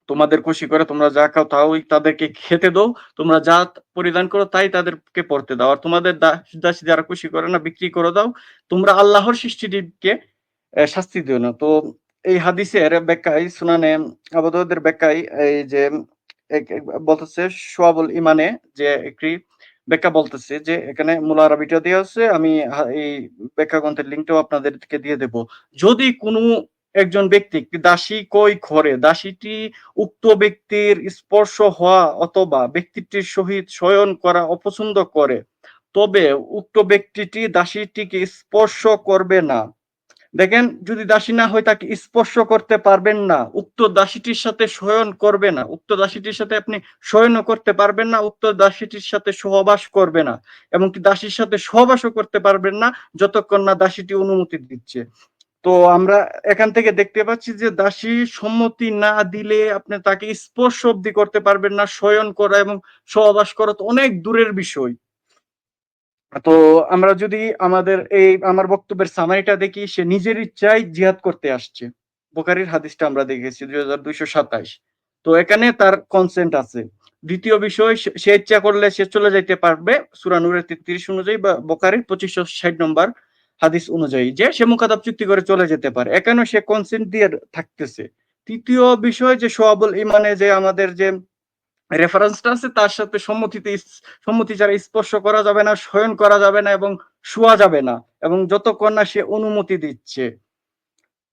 তোমাদের খুশি করে তোমরা যা খাও তাই তাদেরকে খেতে দাও, তোমরা যা পরিধান করো তাই তাদেরকে পরতে দাও, আর তোমাদের দাস-দাসী যারা খুশি করে না বিক্রি করে দাও, তোমরা আল্লাহর সৃষ্টিজীবকে শাস্তি দিও না। তো এই হাদিসের ব্যাখ্যায় সুনানে আবু দাউদের ব্যাখ্যায় এই যে বলতেছে শুআবুল ঈমানে যে একটি ব্যাখ্যা বলতেছে যে এখানে মূল আরবিটা দেয়া আছে, আমি এই ব্যাখ্যা গ্রন্থের লিঙ্কটাও আপনাদেরকে দিয়ে দেব। যদি কোনো একজন ব্যক্তি একটি দাসী ক্রয় করে, দাসীটি উক্ত ব্যক্তির স্পর্শ হওয়া অথবা ব্যক্তিটির সহিত শয়ন করা অপছন্দ করে, তবে উক্ত ব্যক্তিটি দাসীটিকে স্পর্শ করবে না। দেখেন, যদি দাসী না হয় তাকে স্পর্শ করতে পারবেন না, উক্ত দাসীটির সাথে শয়ন করবে না, উক্ত দাসীটির সাথে আপনি শয়নও করতে পারবেন না, উক্ত দাসীটির সাথে সহবাস করবে না, এমনকি দাসীর সাথে সহবাসও করতে পারবেন না যতক্ষণ না দাসীটি অনুমতি দিচ্ছে। তো আমরা এখান থেকে দেখতে পাচ্ছি যে দাসী সম্মতি না দিলে আপনি তাকে স্পর্শ অবধি করতে পারবেন না, শয়ন করা এবং সহবাস করা তো অনেক দূরের বিষয়। তো আমরা যদি আমার বক্তব্যের সামারিটা দেখি, সে নিজের ইচ্ছায় জিহাদ করতে আসছে। বুখারীর হাদিসটা আমরা দেখেছি 2227। তো এখানে তার কনসেন্ট আছে। দ্বিতীয় বিষয়, সে ইচ্ছা করলে সে চলে যাইতে পারবে সূরা নূরের 33 অনুযায়ী বা বুখারীর 2560 নম্বর হাদিস অনুযায়ী, যে সে মুকাতাব চুক্তি করে চলে যেতে পারে। এখানেও সে কনসেন্ট দিয়ে থাকতেছে। তৃতীয় বিষয় যে শুআবুল ঈমানে যে আমাদের যে রেফারেন্সটা আছে তার সাথে সম্মতি ছাড়া স্পর্শ করা যাবে না, শয়ন করা যাবে না এবং শোয়া যাবে না, এবং যতক্ষণ না সে অনুমতি দিচ্ছে।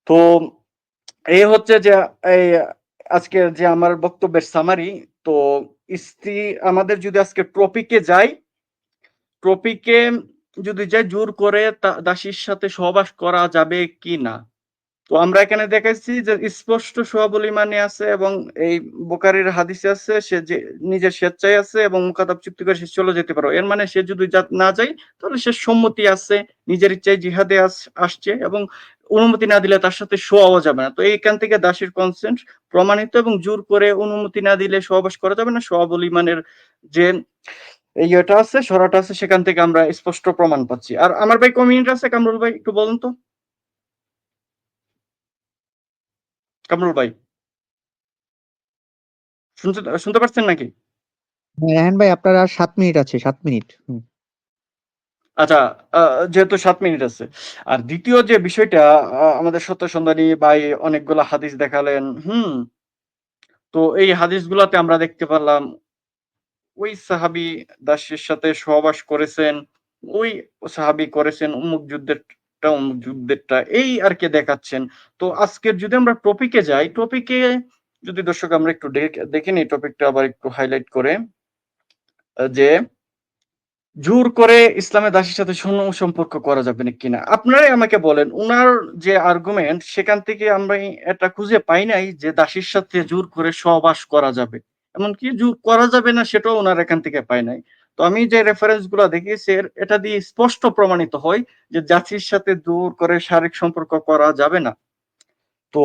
তো এই হচ্ছে যে এই আজকের যে আমার বক্তব্যের সামারি। তো স্ত্রী আমাদের যদি আজকে টপিকে যদি যাই, জোর করে দাসীর সাথে সহবাস করা যাবে কি না। তো আমরা এখানে দেখাচ্ছি যে স্পষ্ট শুআবুল ঈমানে আছে এবং এই বুখারীর হাদিসে আছে, সে যে নিজের স্বেচ্ছায় আছে এবং মুকাতাব চুক্তি করে সে চলে যেতে পারে। এর মানে সে যদি না যায় তাহলে সে সম্মতি আছে, নিজের ইচ্ছায় জিহাদে আসছে এবং অনুমতি না দিলে তার সাথে শোয়াও যাবে না। তো এইখান থেকে দাসীর কনসেন্ট প্রমাণিত, এবং জোর করে অনুমতি না দিলে সহবাস করা যাবে না। শুআবুল ঈমানের যে ইয়েটা আছে, সরাটা আছে, সেখান থেকে আমরা স্পষ্ট প্রমাণ পাচ্ছি। আর আমার ভাই কমিউনিট আছে, কামরুল ভাই একটু বলুন তো। কামরুল ভাই শুনতে পাচ্ছেন নাকি? রায়হান ভাই, আপনার আর 7 মিনিট আছে, 7 মিনিট। আচ্ছা, যেহেতু 7 মিনিট আছে। আর দ্বিতীয় যে বিষয়টা, আমাদের সত্য সন্ধানী ভাই অনেকগুলা হাদিস দেখালেন। তো এই হাদিসগুলাতে আমরা দেখতে পারলাম ওই সাহাবী দাসীর সাথে সহবাস করেছেন, ওই সাহাবী করেছেন অমুক যুদ্ধেরটা এই আরকি দেখাচ্ছেন। তো আজকের যদি আমরা টপিকে যাই, টপিকে যদি দর্শক আমরা একটু দেখে নিই টপিকটা আবার একটু হাইলাইট করে, যে জোর করে ইসলামের দাসীর সাথে সম্পর্ক করা যাবে না কিনা? আপনারাই আমাকে বলেন। উনার যে আর্গুমেন্ট সেখান থেকে আমরা এটা খুঁজে পাই নাই যে দাসীর সাথে জোর করে সহবাস করা যাবে। এমনকি জোর করা যাবে না সেটাও উনার এখান থেকে পাই নাই। তো আমি যে রেফারেন্স গুলা দেখিয়েছি এটা দিয়ে স্পষ্ট প্রমাণিত হয় যে দাসীর সাথে জোর করে শারীরিক সম্পর্ক করা যাবে না। তো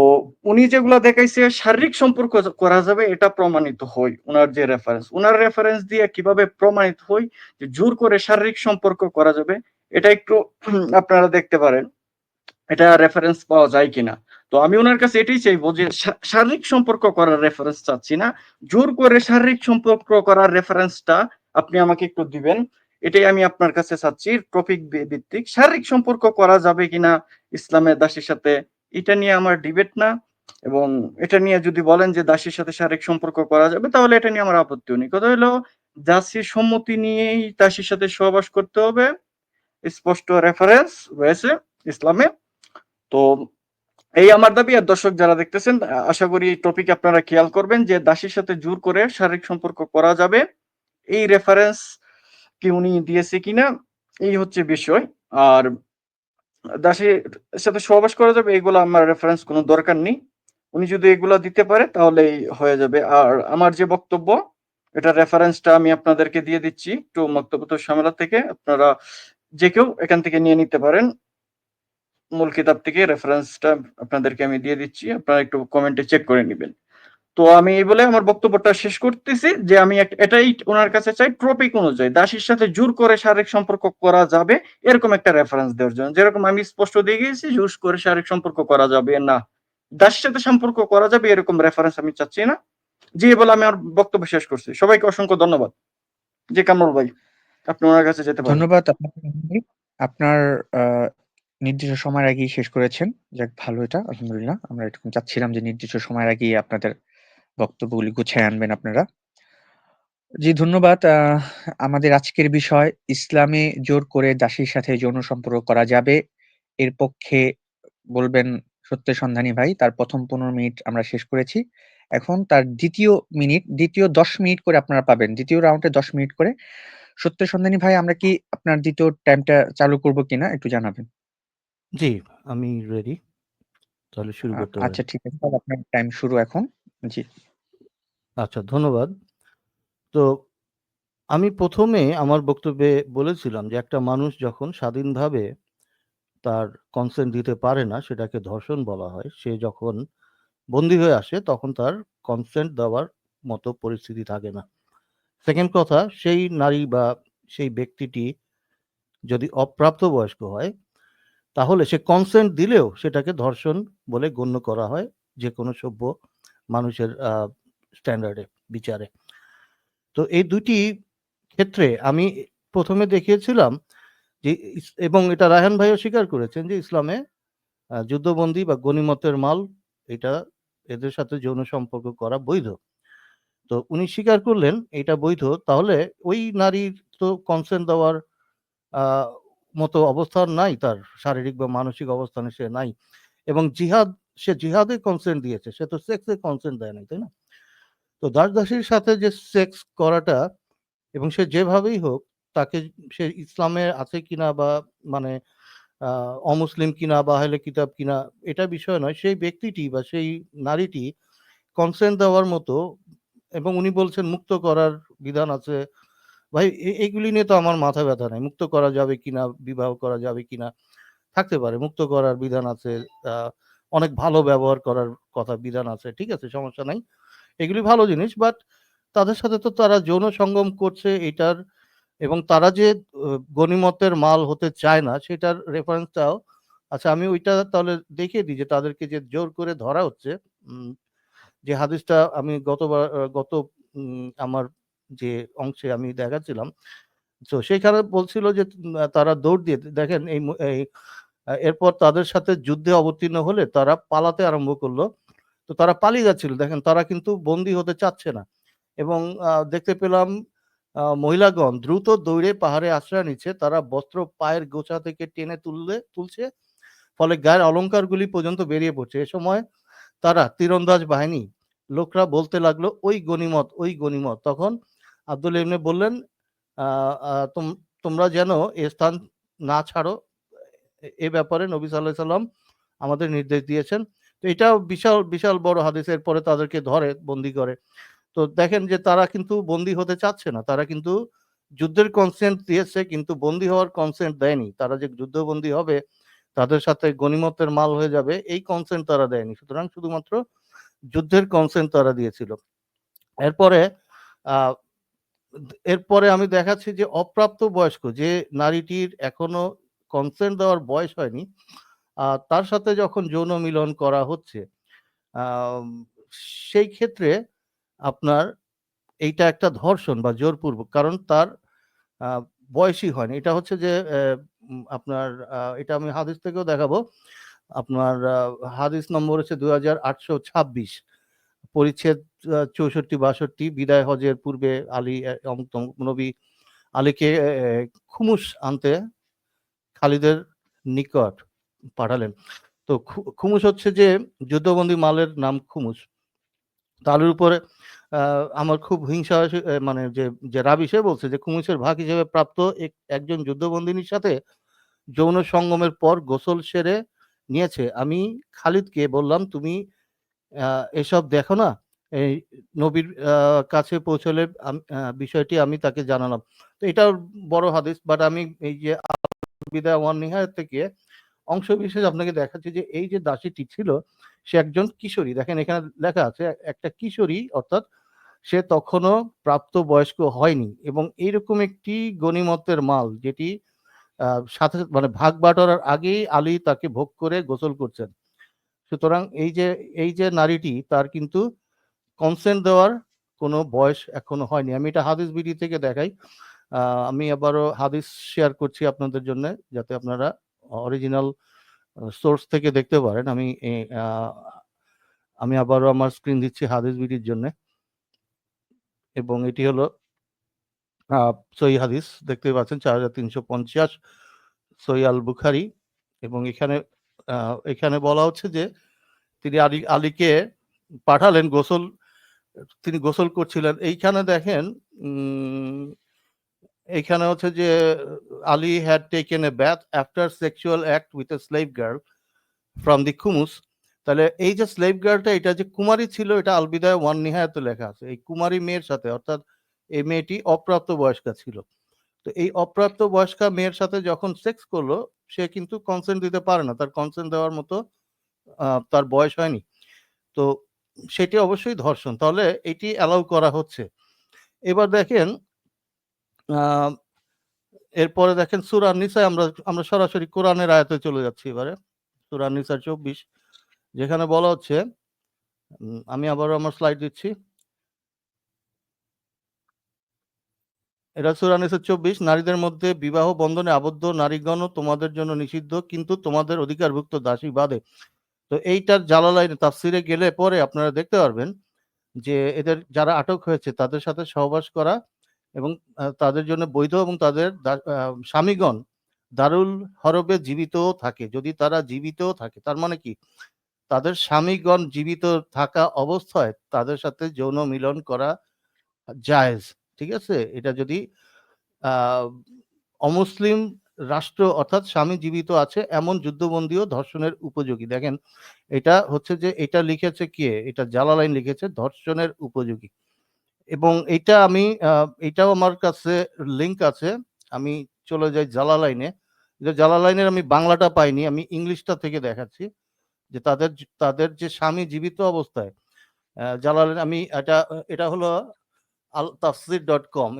উনি যেগুলা দেখাইছে শারীরিক সম্পর্ক করা যাবে এটা প্রমাণিত হয় উনার যে রেফারেন্স। উনার রেফারেন্স দিয়ে কিভাবে প্রমাণিত হয় যে জোর করে শারীরিক সম্পর্ক করা যাবে এটা একটু আপনারা দেখতে পারেন। এটা রেফারেন্স পাওয়া যায় কিনা। তো আমি উনার কাছে এটাই চাইবো যে শারীরিক সম্পর্ক করার রেফারেন্স চাচ্ছি না। জোর করে শারীরিক সম্পর্ক করার রেফারেন্সটা আপনি আমাকে একটু দিবেন। এটাই আমি আপনার কাছে চাচ্ছি টপিক ভিত্তিক। শারীরিক সম্পর্ক করা যাবে কিনা ইসলামের দাসীর সাথে এটা নিয়ে আমার ডিবেট না, এবং এটা নিয়ে যদি বলেন যে দাসীর সাথে শারীরিক সম্পর্ক করা যাবে তাহলে এটা নিয়ে আমার আপত্তিও নেই। কথা হলো দাসীর সম্মতি নিয়েই দাসীর সাথে সহবাস করতে হবে। স্পষ্ট রেফারেন্স রয়েছে ইসলামে। তো এই আমার দাবি। আর দর্শক যারা দেখতেছেন আশা করি এই টপিক আপনারা খেয়াল করবেন যে দাসীর সাথে জোর করে শারীরিক সম্পর্ক করা যাবে এই রেফারেন্স কি উনি দিয়েছে কিনা, এই হচ্ছে বিষয়। আর দাসীর সাথে সহবাস করা যাবে এগুলো আমার রেফারেন্স কোনো দরকার নেই। উনি যদি এগুলা দিতে পারে তাহলেই হয়ে যাবে। আর আমার যে বক্তব্য এটা রেফারেন্সটা আমি আপনাদেরকে দিয়ে দিচ্ছি একটু মক্তব্য শামেলা থেকে, আপনারা যে কেউ এখান থেকে নিয়ে নিতে পারেন। মূল কিতাব থেকে রেফারেন্সটা আপনাদেরকে আমি দিয়ে দিচ্ছি, আপনারা একটু কমেন্টে চেক করে নেবেন। তো আমি এই বলে আমার বক্তব্যটা শেষ করতেছি যে আমি এটাই ওনার কাছে চাই ট্রপিক অনুযায়ী দাসীর সাথে জোর করে শারীরিক সম্পর্ক করা যাবে এরকম একটা রেফারেন্স দেওয়ার জন্য। যেরকম আমি স্পষ্ট দিয়ে গিয়েছি জোর করে শারীরিক সম্পর্ক করা যাবে না, দাসীর সাথে সম্পর্ক করা যাবে এরকম রেফারেন্স আমি চাচ্ছি না। জি বলে আমি আমার বক্তব্য শেষ করছি। সবাইকে অসংখ্য ধন্যবাদ। জি কামরুল ভাই, আপনি ওনার কাছে যেতে পারেন। ধন্যবাদ আপনাকে। আপনার নির্দিষ্ট সময়ের আগেই শেষ করেছেন। যাক ভালো এটা, আলহামদুলিল্লাহ। আমরা এরকম চাচ্ছিলাম যে নির্দিষ্ট সময়ের আগেই আপনাদের বক্তব্যগুলি গুছিয়ে আনবেন আপনারা। জি ধন্যবাদ। আমাদের আজকের বিষয় ইসলামে জোর করে দাসীর সাথে যৌন সম্পর্ক করা যাবে। এর পক্ষে বলবেন সত্যের সন্ধানী ভাই। তার প্রথম 15 মিনিট আমরা শেষ করেছি। এখন তার দ্বিতীয় 10 মিনিট করে আপনারা পাবেন। দ্বিতীয় রাউন্ডে 10 মিনিট করে। সত্যের সন্ধানী ভাই, আমরা কি আপনার দ্বিতীয় টাইমটা চালু করব কিনা একটু জানাবেন? জি, আমি রেডি। তাহলে শুরু করতে পারেন। আচ্ছা ঠিক আছে। তাহলে আপনার টাইম শুরু এখন। জি। আচ্ছা, ধন্যবাদ। তো আমি ১ম এ আমার বক্তব্যে বলেছিলাম যে একটা মানুষ যখন স্বাধীনভাবে তার কনসেন্ট দিতে পারে না সেটাকে ধর্ষণ বলা হয়। সে যখন বন্দী হয়ে আসে তখন তার কনসেন্ট দেওয়ার মতো পরিস্থিতি থাকে না। সেকেন্ড কথা, সেই নারী বা সেই ব্যক্তিটি যদি অপ্রাপ্তবয়স্ক হয় তাহলে সে কনসেন্ট দিলেও সেটাকে ধর্ষণ বলে গণ্য করা হয় যেকোনো সভ্য মানুষের স্ট্যান্ডার্ডে, বিচারে। তো এই ২ টি ক্ষেত্রে আমি ১ম এ দেখিয়েছিলাম যে এবং এটা রায়হান ভাইও স্বীকার করেছেন যে ইসলামে যুদ্ধবন্দী বা গনিমতের মাল এটা এদের সাথে যৌন সম্পর্ক করা বৈধ। তো উনি স্বীকার করলেন এটা বৈধ। তাহলে ওই নারীর তো কনসেন্ট দেওয়ার আ মতো অবস্থান নাই, তার শারীরিক বা মানসিক অবস্থানে সে নাই। এবং সে জিহাদে কনসেন্ট দিয়েছে। সে তো সেক্সে কনসেন্ট দেয় নাই, তাই না? তো দাস-দাসীর সাথে যে সেক্স করাটা এবং সে যেভাবেই হোক তাকে সে ইসলামে আছে কিনা বা মানে আ অমুসলিম কিনা বা আহলে কিতাব কিনা এটা বিষয় নয়। সেই ব্যক্তিটি বা সেই নারীটি কনসেন্ট দেওয়ার মতো, এবং উনি বলছেন মুক্ত করার বিধান আছে। ভাই এগুলি নিয়ে তো আমার মাথা ব্যাথা নাই। মুক্ত করা যাবে কিনা, বিবাহ করা যাবে কিনা, থাকতে পারে। মুক্ত করার বিধান আছে। আ অনেক ভালো ব্যবহার করার কথা বিধান আছে। ঠিক আছে, সমস্যা নাই। এগুলি ভালো জিনিস। বাট তাদের সাথে তো তারা যৌন সঙ্গম করছে এটার, এবং তারা যে গনিমতের মাল হতে চায় না সেটার রেফারেন্সটাও, আচ্ছা আমি ওইটা তাহলে দেখিয়ে দিই যে তাদেরকে যে জোর করে ধরা হচ্ছে। উম যে হাদিসটা আমি গত আমার যে অংশে আমি দেখাচ্ছিলাম। তো সেইখানে বলছিল যে তারা দৌড় দিয়ে দেখেন এই এরপর তাদের সাথে যুদ্ধে অবতীর্ণ হলে তারা পালাতে আরম্ভ করল। তো তারা পালিয়ে যাচ্ছিল। দেখেন তারা কিন্তু বন্দী হতে চাচ্ছে না। এবং দেখতে পেলাম মহিলাগণ দ্রুত দৌড়ে পাহাড়ে আশ্রয় নিচ্ছে। তারা বস্ত্র পায়ের গোছা থেকে টেনে তুলছে। ফলে গায়ের অলংকারগুলি পর্যন্ত বেরিয়ে পড়ছে। এ সময় তারা তীরন্দাজ বাহিনী লোকরা বলতে লাগলো, "ওই গনিমত, ওই গনিমত।" তখন আব্দুল্লাহ ইবনে বললেন, আ আ তোম তোমরা যেন এ স্থান না ছাড়ো, এ ব্যাপারে নবী সাল্লাল্লাহু আলাইহি সাল্লাম আমাদের নির্দেশ দিয়েছেন। তো এটাও বিশাল বিশাল বড় হাদিস। এরপরে তাদেরকে ধরে বন্দি করে। তো দেখেন যে তারা কিন্তু বন্দী হতে চাচ্ছে না, তারা কিন্তু যুদ্ধের কনসেন্ট দিয়েছে কিন্তু বন্দী হওয়ার কনসেন্ট দেয়নি। তারা যে যুদ্ধবন্দী হবে, তাদের সাথে গনিমতের মাল হয়ে যাবে, এই কনসেন্ট তারা দেয়নি। সুতরাং শুধুমাত্র যুদ্ধের কনসেন্ট তারা দিয়েছিল। এরপরে আহ, এরপরে আমি দেখাচ্ছি যে অপ্রাপ্ত বয়স্ক যে নারীটির এখনো কনসেন্ট দেওয়ার বয়স হয়নি, তার সাথে যখন যৌন মিলন করা হচ্ছে, আম, সেই ক্ষেত্রে আপনার এইটা একটা ধর্ষণ বা জোরপূর্বক, কারণ তার আহ, বয়সই হয়নি। এটা হচ্ছে যে আপনার এটা আমি হাদিস থেকেও দেখাবো। আপনার হাদিস নম্বর হচ্ছে 2826, পরিচ্ছেদ 64-62। বিদায় হজের পূর্বে আলী অমুক তমুক নবী আলীকে খুমুস আনতে খালিদের নিকট পাঠালেন। তো খুমুস হচ্ছে যে যুদ্ধবন্দী মালের নাম খুমুস। তালের উপরে আমার খুব হিংসা হয়, মানে যে যে রাবি সে বলছে যে খুমুসের ভাগ হিসেবে প্রাপ্ত একজন যুদ্ধবন্দিনীর সাথে যৌন সঙ্গমের পর গোসল সেরে নিয়েছে। আমি খালিদকে বললাম, তুমি এসব দেখো না? এই নবীর কাছে পৌঁছলে বিষয়টি আমি তাকে জানালাম। তো এটা বড় হাদিস, বাট আমি এই যে বিদায় ওয়ান নিহায়াত থেকে অংশ বিশেষ আপনাকে দেখাচ্ছি যে এই যে দাসীটি ছিল, সে একজন কিশোরী। দেখেন এখানে লেখা আছে একটা কিশোরী, অর্থাৎ সে তখনও প্রাপ্ত বয়স্ক হয়নি, এবং এইরকম একটি গনিমতের মাল যেটি সাথে মানে ভাগ বাটোয়ারার আগেই আলী তাকে ভোগ করে গোসল করছেন। সুতরাং এই যে নারীটি, তার কিন্তু কনসেন্ট দেওয়ার কোনো বয়স এখনো হয়নি। আমি এটা হাদিস বিডি থেকে দেখাই। আমি আবারও হাদিস শেয়ার করছি আপনাদের জন্য, যাতে আপনারা অরিজিনাল সোর্স থেকে দেখতে পারেন। আমি আবারও আমার স্ক্রিন দিচ্ছি হাদিস বিডির জন্য, এবং এটি হলো সহি হাদিস, দেখতে পাচ্ছেন 4350, সহি আল বুখারি। এবং এখানে বলা হচ্ছে যে তিনি আলীকে পাঠালেন গোসল, তিনি গোসল করছিলেন। এইখানে দেখেন এইখানে হচ্ছে যে Ali had taken a bath after sexual act with a slave girl from the khumus. তাহলে এই যে স্লেভ গার্লটা, এটা যে কুমারী ছিল, এটা আল বিদায় ওয়ান নিহায়াতে লেখা আছে। এই কুমারী মেয়ের সাথে, অর্থাৎ এই মেয়েটি অপ্রাপ্ত বয়স্কা ছিল। তো এই অপ্রাপ্ত বয়স্কা মেয়ের সাথে যখন সেক্স করলো, সে কিন্তু কনসেন্ট দিতে পারে না, তার কনসেন্ট দেওয়ার মতো তার বয়স হয়নি। তো সেটি অবশ্যই ধর্ষণ, তাহলে এটি অ্যালাউ করা হচ্ছে। এবার দেখেন এরপরে দেখেন সূরা নিসায় আমরা সরাসরি কোরআনের আয়াতে চলে যাচ্ছি এবারে। সূরা নিসা 24, যেখানে বলা হচ্ছে, আমি আবারও আমার স্লাইড দিচ্ছি। এটা সূরা নিসা 24, নারীদের মধ্যে বিবাহ বন্ধনে আবদ্ধ নারীগণও তোমাদের জন্য নিষিদ্ধ, কিন্তু তোমাদের অধিকারভুক্ত দাসী বাদে। তো এইটার জালালাইনে তাফসিরে গেলে পরে আপনারা দেখতে পারবেন যে এদের যারা আটক হয়েছে তাদের সাথে সহবাস করা এবং তাদের জন্য বৈধ, এবং তাদের স্বামীগণ দারুল হরবে জীবিতও থাকে। যদি তারা জীবিতও থাকে, তার মানে কি, তাদের স্বামীগণ জীবিত থাকা অবস্থায় তাদের সাথে যৌন মিলন করা জায়েজ। ঠিক আছে? এটা যদি অমুসলিম রাষ্ট্র, অর্থাৎ স্বামী জীবিত আছে এমন যুদ্ধবন্দীও ধর্ষণের উপযোগী। দেখেন এটা হচ্ছে যে এটা লিখেছে কে, এটা জালালাইন লিখেছে, ধর্ষণের উপযোগী। এবং এটা আমি এটাও আমার কাছে লিংক আছে, আমি চলে যাই জালালাইনে। জালালাইনের আমি বাংলাটা পাইনি, আমি ইংলিশটা থেকে দেখাচ্ছি যে তাদের যে স্বামী জীবিত অবস্থায় জালালাইন, আমি এটা হলো altafsir.com,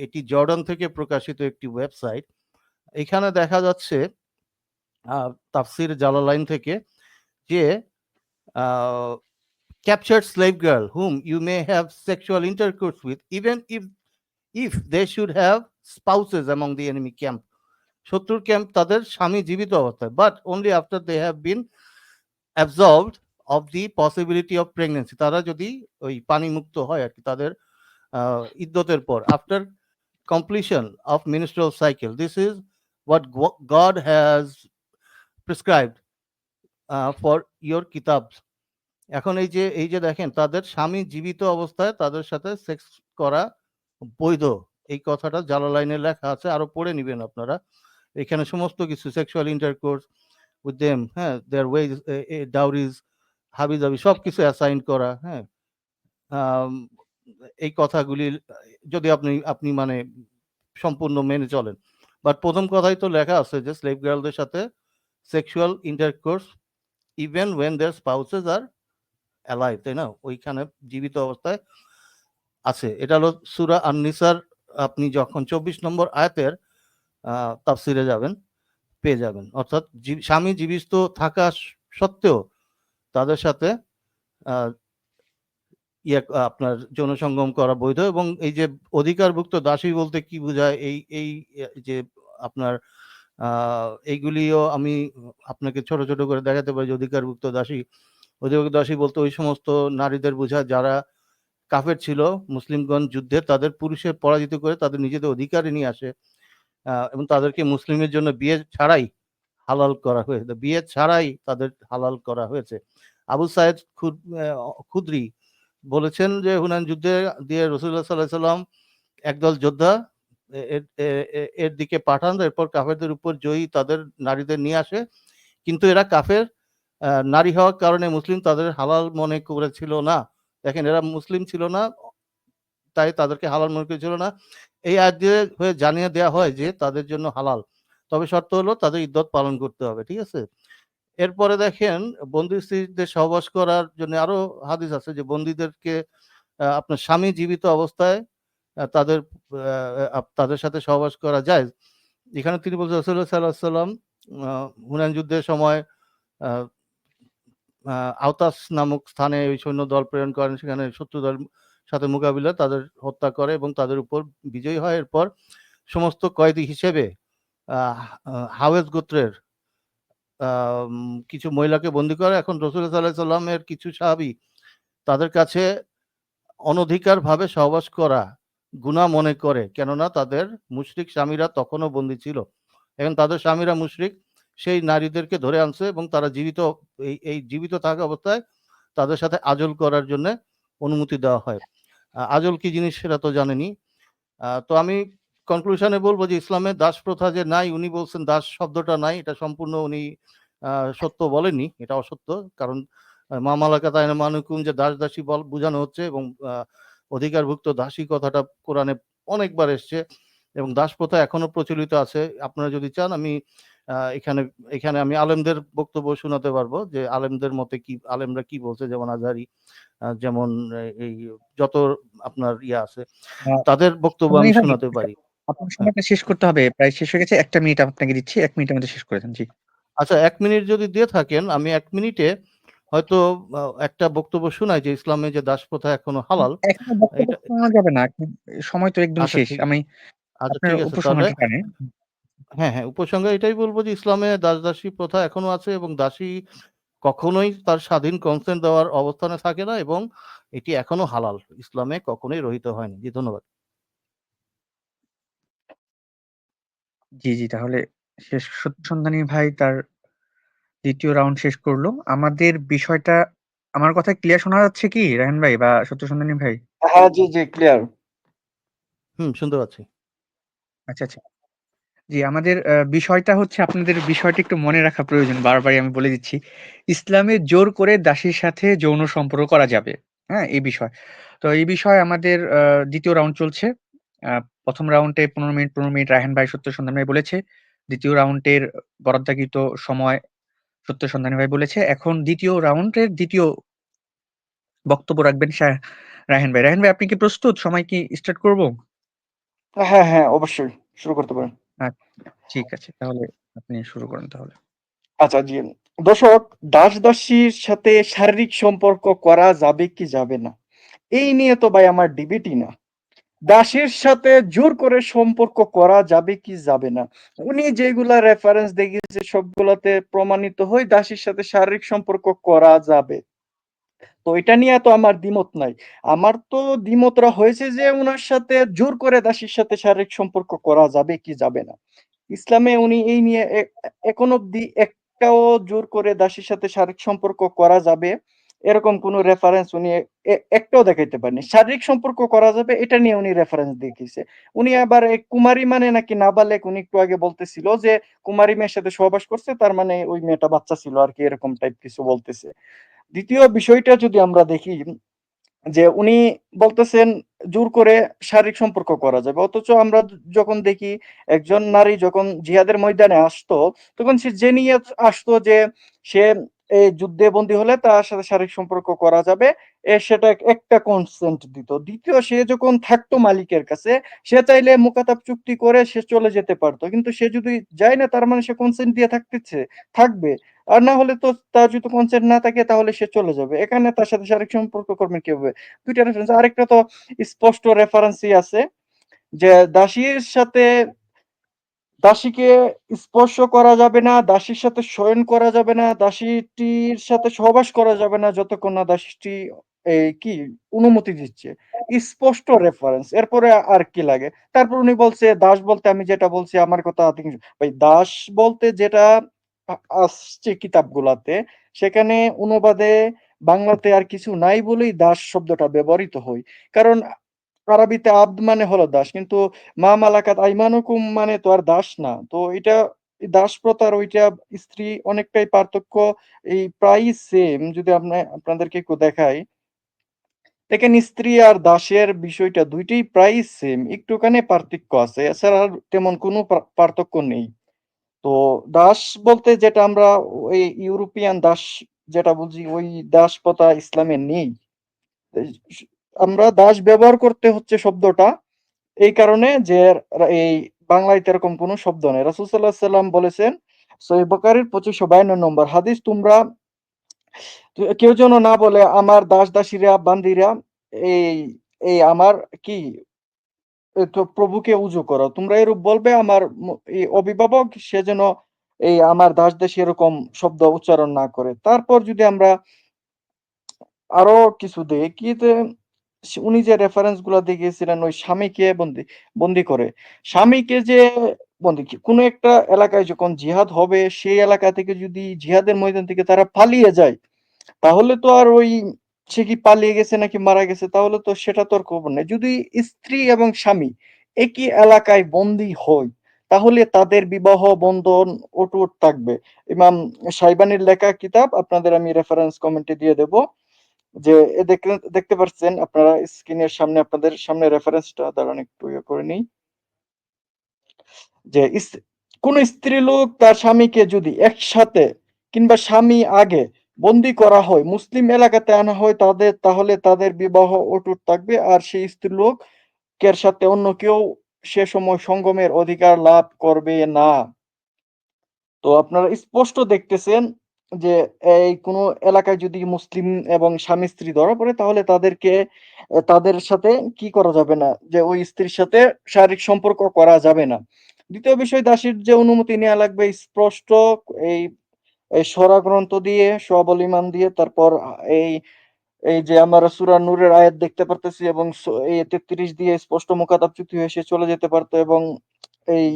এটি জর্ডান থেকে প্রকাশিত একটি ওয়েবসাইট। এখানে দেখা যাচ্ছে তাফসির জালালাইন থেকে যে captured slave girl whom you may have sexual intercourse with, even if they should have spouses among the enemy camp. শত্রুর ক্যাম্প তাদের স্বামী জীবিত অবস্থায়, but only after they have been absolved of the possibility of pregnancy. তারা যদি ওই পানি মুক্ত হয় আর কি, তাদের ইদ্দতের পর, after completion of menstrual cycle. This is what God has prescribed for your kitabs. এখন এই যে দেখেন, তাদের স্বামী জীবিত অবস্থায় তাদের সাথে সেক্স করা বৈধ, এই কথাটা জালালাইনে লেখা আছে, আরো পড়ে নিবেন আপনারা। এখানে সমস্ত কিছু সেক্সুয়াল ইন্টারকোর্স উইথ দেম, হ্যাঁ, দেয়ার ওয়েজ, ডাউরিজ, হাবি-জাবি সবকিছু অ্যাসাইন করা, হ্যাঁ। আম এই কথাগুলি যদি আপনি মানে সম্পূর্ণ মেনে চলেন। বাট ১ম কথাই তো লেখা আছে যে স্লেভ গার্লদের সাথে sexual intercourse even when their spouses are alive, তাই না? ওইখানে জীবিত অবস্থায় আছে। এটা হলো সূরা আন-নিসার, আপনি যখন ২৪ নম্বর আয়াতের তাফসিরে যাবেন, পেয়ে যাবেন। অর্থাৎ স্বামী জীবিত থাকা সত্ত্বেও তাদের সাথে আ আপনার যৌন সঙ্গম করা বৈধ। এবং এই যে অধিকারভুক্ত দাসী বলতে কি বোঝায়, এই যে আপনার আ এইগুলিও আমি আপনাকে ছোট, ছোট করে দেখাতে পারি যে অধিকারভুক্ত দাসী বলতে ওই সমস্ত নারীদের বোঝায় যারা কাফের ছিল, মুসলিমগণ যুদ্ধে তাদের পুরুষের পরাজিত করে তাদের নিজেদের অধিকারে নিয়ে আসে, এবং তাদেরকে মুসলিমের জন্য বিয়ে ছাড়াই হালাল করা হয়েছে। বিয়ে ছাড়াই তাদের হালাল করা হয়েছে। আবু সাইদ খুদরি বলেছেন যে হুনাইন যুদ্ধে দিয়ে রাসূলুল্লাহ সাল্লাল্লাহু আলাইহি ওয়াসাল্লাম একদল যোদ্ধা এর দিকে পাঠান, এরপর কাফেরদের উপর জয়ী তাদের নারীদের নিয়ে আসে। কিন্তু এরা কাফের নারী হওয়ার কারণে মুসলিম তাদের হালাল মনে করেছিল না। দেখেন, এরা মুসলিম ছিল না, তাই তাদেরকে হালাল মনে করেছিল না। এই আয়াত দিয়ে হয়ে জানিয়ে দেয়া হয় যে তাদের জন্য হালাল। তবে শর্ত হলো তাদের ইদ্দত পালন করতে হবে। ঠিক আছে? এরপরে দেখেন, বন্দী স্ত্রীদের সহবাস করার জন্য আরো হাদিস আছে যে বন্দীদেরকে আপনার স্বামী জীবিত অবস্থায় তাদের সাথে সহবাস করা যায়। এখানে তিনি বলছেন রাসূলুল্লাহ সাল্লাল্লাহু আলাইহি ওয়াসাল্লাম হুনাইন যুদ্ধের সময় আ আ আওতাস নামক স্থানে ওই সৈন্য দল প্রেরণ করেন। সেখানে শত্রুদের সাথে মোকাবিলায় তাদের হত্যা করে এবং তাদের উপর বিজয়ী হয়। এরপর সমস্ত কয়েদি হিসেবে আহ হাওয়েজ গোত্রের আম কিছু মহিলাকে বন্দী করে। এখন রাসূলুল্লাহ সাল্লাল্লাহু আলাইহি ওয়াসাল্লামের কিছু সাহাবী তাদের কাছে অনধিকারভাবে সহবাস করা গুনাহ মনে করে। কেননা তাদের মুশরিক স্বামীরা তখনও বন্দী ছিল। এখন তাদের স্বামীরা মুশরিক, সেই নারীদেরকে ধরে আনছে এবং তারা এই জীবিত থাকা অবস্থায় তাদের সাথে আজল করার জন্যে অনুমতি দেওয়া হয়। আজল কি জিনিস সেটা তো জানেনই। তো আমি কনক্লুশন এ বলব যে ইসলামে দাস প্রথা যে নাই, উনি বলছেন দাস শব্দটা নাই। এটা সম্পূর্ণ উনি সত্য বলেননি। এটা অসত্য। কারণ মা মালাকাত আয়মানুকুম যে দাস-দাসী বুঝানো হচ্ছে এবং অধিকারভুক্ত দাসী কথাটা কোরআনে অনেকবার এসছে এবং দাস প্রথা এখনো প্রচলিত আছে। আপনারা যদি চান আমি এখানে আমি আলেমদের বক্তব্য শোনাতে পারবো যে আলেমদের মতে আলেমরা কি বলছে, যেমন আজহারি, যেমন এই যত আপনার আছে, আ তাদের বক্তব্য সময় আমি ভাই, শোনাতে পারি। আপনার হ্যাঁ। সময়টা শেষ করতে হবে। প্রায় শেষ হয়ে গেছে। ১ টা মিনিট আপনাকে দিচ্ছি। ১ মিনিটের মধ্যে শেষ করে দেন। জি। আচ্ছা, ১ মিনিট যদি দিয়ে থাকেন, আমি ১ মিনিটে হয়তো একটা বক্তব্য শোনাই যে ইসলামে যে দাস প্রথা এখনো হালাল। এখনো বক্তব্য এটা শোনানো যাবে না। এখন সময় তো একদমই আচ্ছা শেষ। ঠিক আমি আচ্ছা আপনার ঠিক আছে। তাহলে উপসংহারটা টানেন। হ্যাঁ, উপসংহারে এটাই বলব যে ইসলামে দাস-দাসী প্রথা এখনো আছে এবং দাসী কখনোই তার স্বাধীন কনসেন্ট দেওয়ার অবস্থানে থাকে না এবং এটি এখনো হালাল। ইসলামে কখনোই রহিত হয়নি। জি, ধন্যবাদ। জি, জি। তাহলে শেষ সত্য সন্ধানী ভাই তার ২য় রাউন্ড শেষ করলো। আমাদের বিষয়টা আমার কথা ক্লিয়ার শোনা যাচ্ছে কি রায়হান ভাই বা সত্য সন্ধানী ভাই? হ্যাঁ, জি, জি, ক্লিয়ার। শুনতে পাচ্ছি। আচ্ছা, আচ্ছা। জি, আমাদের বিষয়টা হচ্ছে আপনাদের বিষয়টা একটু মনে রাখা প্রয়োজন। বারবারই আমি বলে দিচ্ছি। ইসলামে জোর করে দাসীর সাথে যৌন সম্পর্ক করা যাবে। হ্যাঁ? এই বিষয়। তো এই বিষয়ে আমাদের ২য় রাউন্ড চলছে। আ ১ম রাউন্ডে ১৫ মিনিট, ১৫ মিনিট রায়হান ভাই, সত্য সন্ধানী ভাই বলেছে। ২য় রাউন্ডের বরাদ্দকৃত সময় সত্য সন্ধানী ভাই বলেছে। এখন ২য় রাউন্ডের ২য় বক্তব্য রাখবেন রায়হান ভাই। রায়হান ভাই, আপনি কি প্রস্তুত? সময় কি স্টার্ট করব? হ্যাঁ, হ্যাঁ, অবশ্যই শুরু করতে পারেন। আচ্ছা, ঠিক আছে। তাহলে আপনি শুরু করেন তাহলে। আচ্ছা, জি। দর্শক, দাস-দাসীর সাথে শারীরিক সম্পর্ক করা যাবে কি যাবে না, এই নিয়ে তো ভাই আমার ডিবেটই না। দাসের সাথে জোর করে সম্পর্ক করা যাবে কি যাবে না, উনি যেগুলা রেফারেন্স দেখিয়েছে সবগুলাতে প্রমাণিত হয় দাসীর সাথে শারীরিক সম্পর্ক করা যাবে। তো এটা নিয়ে তো আমার দ্বিমত নাই। আমার তো দ্বিমতটা হয়েছে যে উনার সাথে জোর করে দাসীর সাথে শারীরিক সম্পর্ক করা যাবে কি যাবে না। ইসলামে উনি এই নিয়ে এখন অব্দি একটাও জোর করে দাসীর সাথে শারীরিক সম্পর্ক করা যাবে এরকম কোনো রেফারেন্স উনি একটাও দেখাইতে পারেনি। শারীরিক সম্পর্ক করা যাবে এটা নিয়ে উনি রেফারেন্স দেখিয়েছে। উনি আবার এই কুমারী মানে নাকি নাবালেক, উনি একটু আগে বলতেছিল যে কুমারী মেয়ের সাথে সহবাস করছে, তার মানে ওই মেয়েটা বাচ্চা ছিল আর কি, এরকম টাইপ কিছু বলতেছে। দ্বিতীয় বিষয়টা যদি আমরা দেখি, যে উনি বলতেছেন জোর করে শারীরিক সম্পর্ক করা যাবে, অথচ আমরা যখন দেখি একজন নারী যখন জিহাদের ময়দানে আসতো, তখন সে জেনে আসতো যে সে এই যুদ্ধে বন্দী হলে তার সাথে শারীরিক সম্পর্ক করা যাবে, সেটা একটা কনসেন্ট দিত। দ্বিতীয়, সে যখন থাকতো মালিকের কাছে, সে চাইলে মুকাতাব চুক্তি করে সে চলে যেতে পারতো, কিন্তু সে যদি যায় না, তার মানে সে কনসেন্ট দিয়ে থাকবে। আর না হলে তো তার যদি কনসেন্ট না থাকে তাহলে সে চলে যাবে, এখানে তার সাথে শারীরিক সম্পর্ক করবেন কিভাবে? দুইটা রেফারেন্স, আরেকটা তো স্পষ্ট রেফারেন্সই আছে যে দাসীর সাথে দাসীকে স্পর্শ করা যাবে না, দাসীর সাথে শয়ন করা যাবে না, দাসীটির সাথে সহবাস করা যাবে না যতক্ষণ না দাসীটি এই কি অনুমতি দিচ্ছে। স্পষ্ট রেফারেন্স, এরপরে আর কি লাগে? তারপর উনি বলছে দাস বলতে আমি যেটা বলছি আমার কথা ভাই, দাস বলতে যেটা আসছে কিতাবগুলাতে, সেখানে অনুবাদে বাংলাতে আর কিছু নাই বলেই দাস শব্দটা ব্যবহৃত হয়। কারণ আরবিতে আব্দ মানে হলো দাস, কিন্তু মা মালাকাত আইমানুকুম মানে তো আর দাস না। তো এটা দাস প্রথা আর ওইটা স্ত্রী অনেকটাই পার্থক্য, এই প্রায় সেম। যদি আপনাদেরকে একটু দেখাই, দেখেন স্ত্রী আর দাসের বিষয়টা দুইটাই প্রায় সেম, একটুখানি পার্থক্য আছে, এছাড়া আর তেমন কোনো পার্থক্য নেই। তো দাস বলতে যেটা আমরা ওই ইউরোপিয়ান দাস যেটা বুঝি, ওই দাস প্রথা ইসলামে নেই। এই আমরা দাস ব্যবহার করতে হচ্ছে শব্দটা এই কারণে যে এই বাংলায় এরকম কোনো শব্দ নেই। রাসূল সাল্লাল্লাহু আলাইহি সাল্লাম বলেছেন, সহিহ বুখারীর 2552 নম্বর হাদিস, তোমরা কেউ যেন না বলে আমার দাস দাসীরা বান্দীরা এই এই আমার কি তো প্রভুকে উজু করো, তোমরা এরূপ বলবে, আমার এই অভিভাবক সে যেন এই আমার দাস দাসী এরকম শব্দ উচ্চারণ না করে। তারপর যদি আমরা আরো কিছু দেখি যে উনি যে রেফারেন্স গুলা দেখিয়েছিলেন ওই স্বামীকে বন্দি করে, স্বামীকে যে কোনো একটা এলাকায় যখন জিহাদ হবে, সেই এলাকা থেকে যদি জিহাদের ময়দান থেকে তারা পালিয়ে যায়, তাহলে তো আর ওই সে কি পালিয়ে গেছে নাকি মারা গেছে, তাহলে তো সেটা তো আর খবর নেই। যদি স্ত্রী এবং স্বামী একই এলাকায় বন্দী হয়, তাহলে তাদের বিবাহ বন্ধন অটুট থাকবে। ইমাম সাইবানির লেখা কিতাব আপনাদের আমি রেফারেন্স কমেন্টে দিয়ে দেব, যে দেখতে পাচ্ছেন আপনারা স্ক্রিনের সামনে, আপনাদের সামনে রেফারেন্সটা দাঁড়ান একটু ইয়ে করে নিই, যে কোন স্ত্রীলোক তার স্বামীকে যদি একসাথে কিংবা স্বামী আগে বন্দী করা হয়, মুসলিম এলাকাতে আনা হয়, তাহলে তাদের বিবাহ অটুট থাকবে, আর সেই স্ত্রীলোকের সাথে অন্য কেউ সে সময় সঙ্গমের অধিকার লাভ করবে না। তো আপনারা স্পষ্ট দেখতেছেন যে এই কোনো এলাকায় যদি মুসলিম এবং স্বামী স্ত্রী ধরা পড়ে, তাহলে তাদের সাথে কি করা যাবে না, যে ওই স্ত্রীর সাথে শারীরিক সম্পর্ক করা যাবে না। দ্বিতীয় বিষয়, দাসীর যে অনুমতি নেওয়া লাগবে স্পষ্ট, এই এই সরা গ্রন্থ দিয়ে, সওয়াবুল ঈমান দিয়ে, তারপর এই এই যে আমরা সূরা নূরের আয়াত দেখতে পারতেছি, এবং এই 33 দিয়ে স্পষ্ট মুখাতাব চুক্তি হয়ে সে চলে যেতে পারতো, এবং এই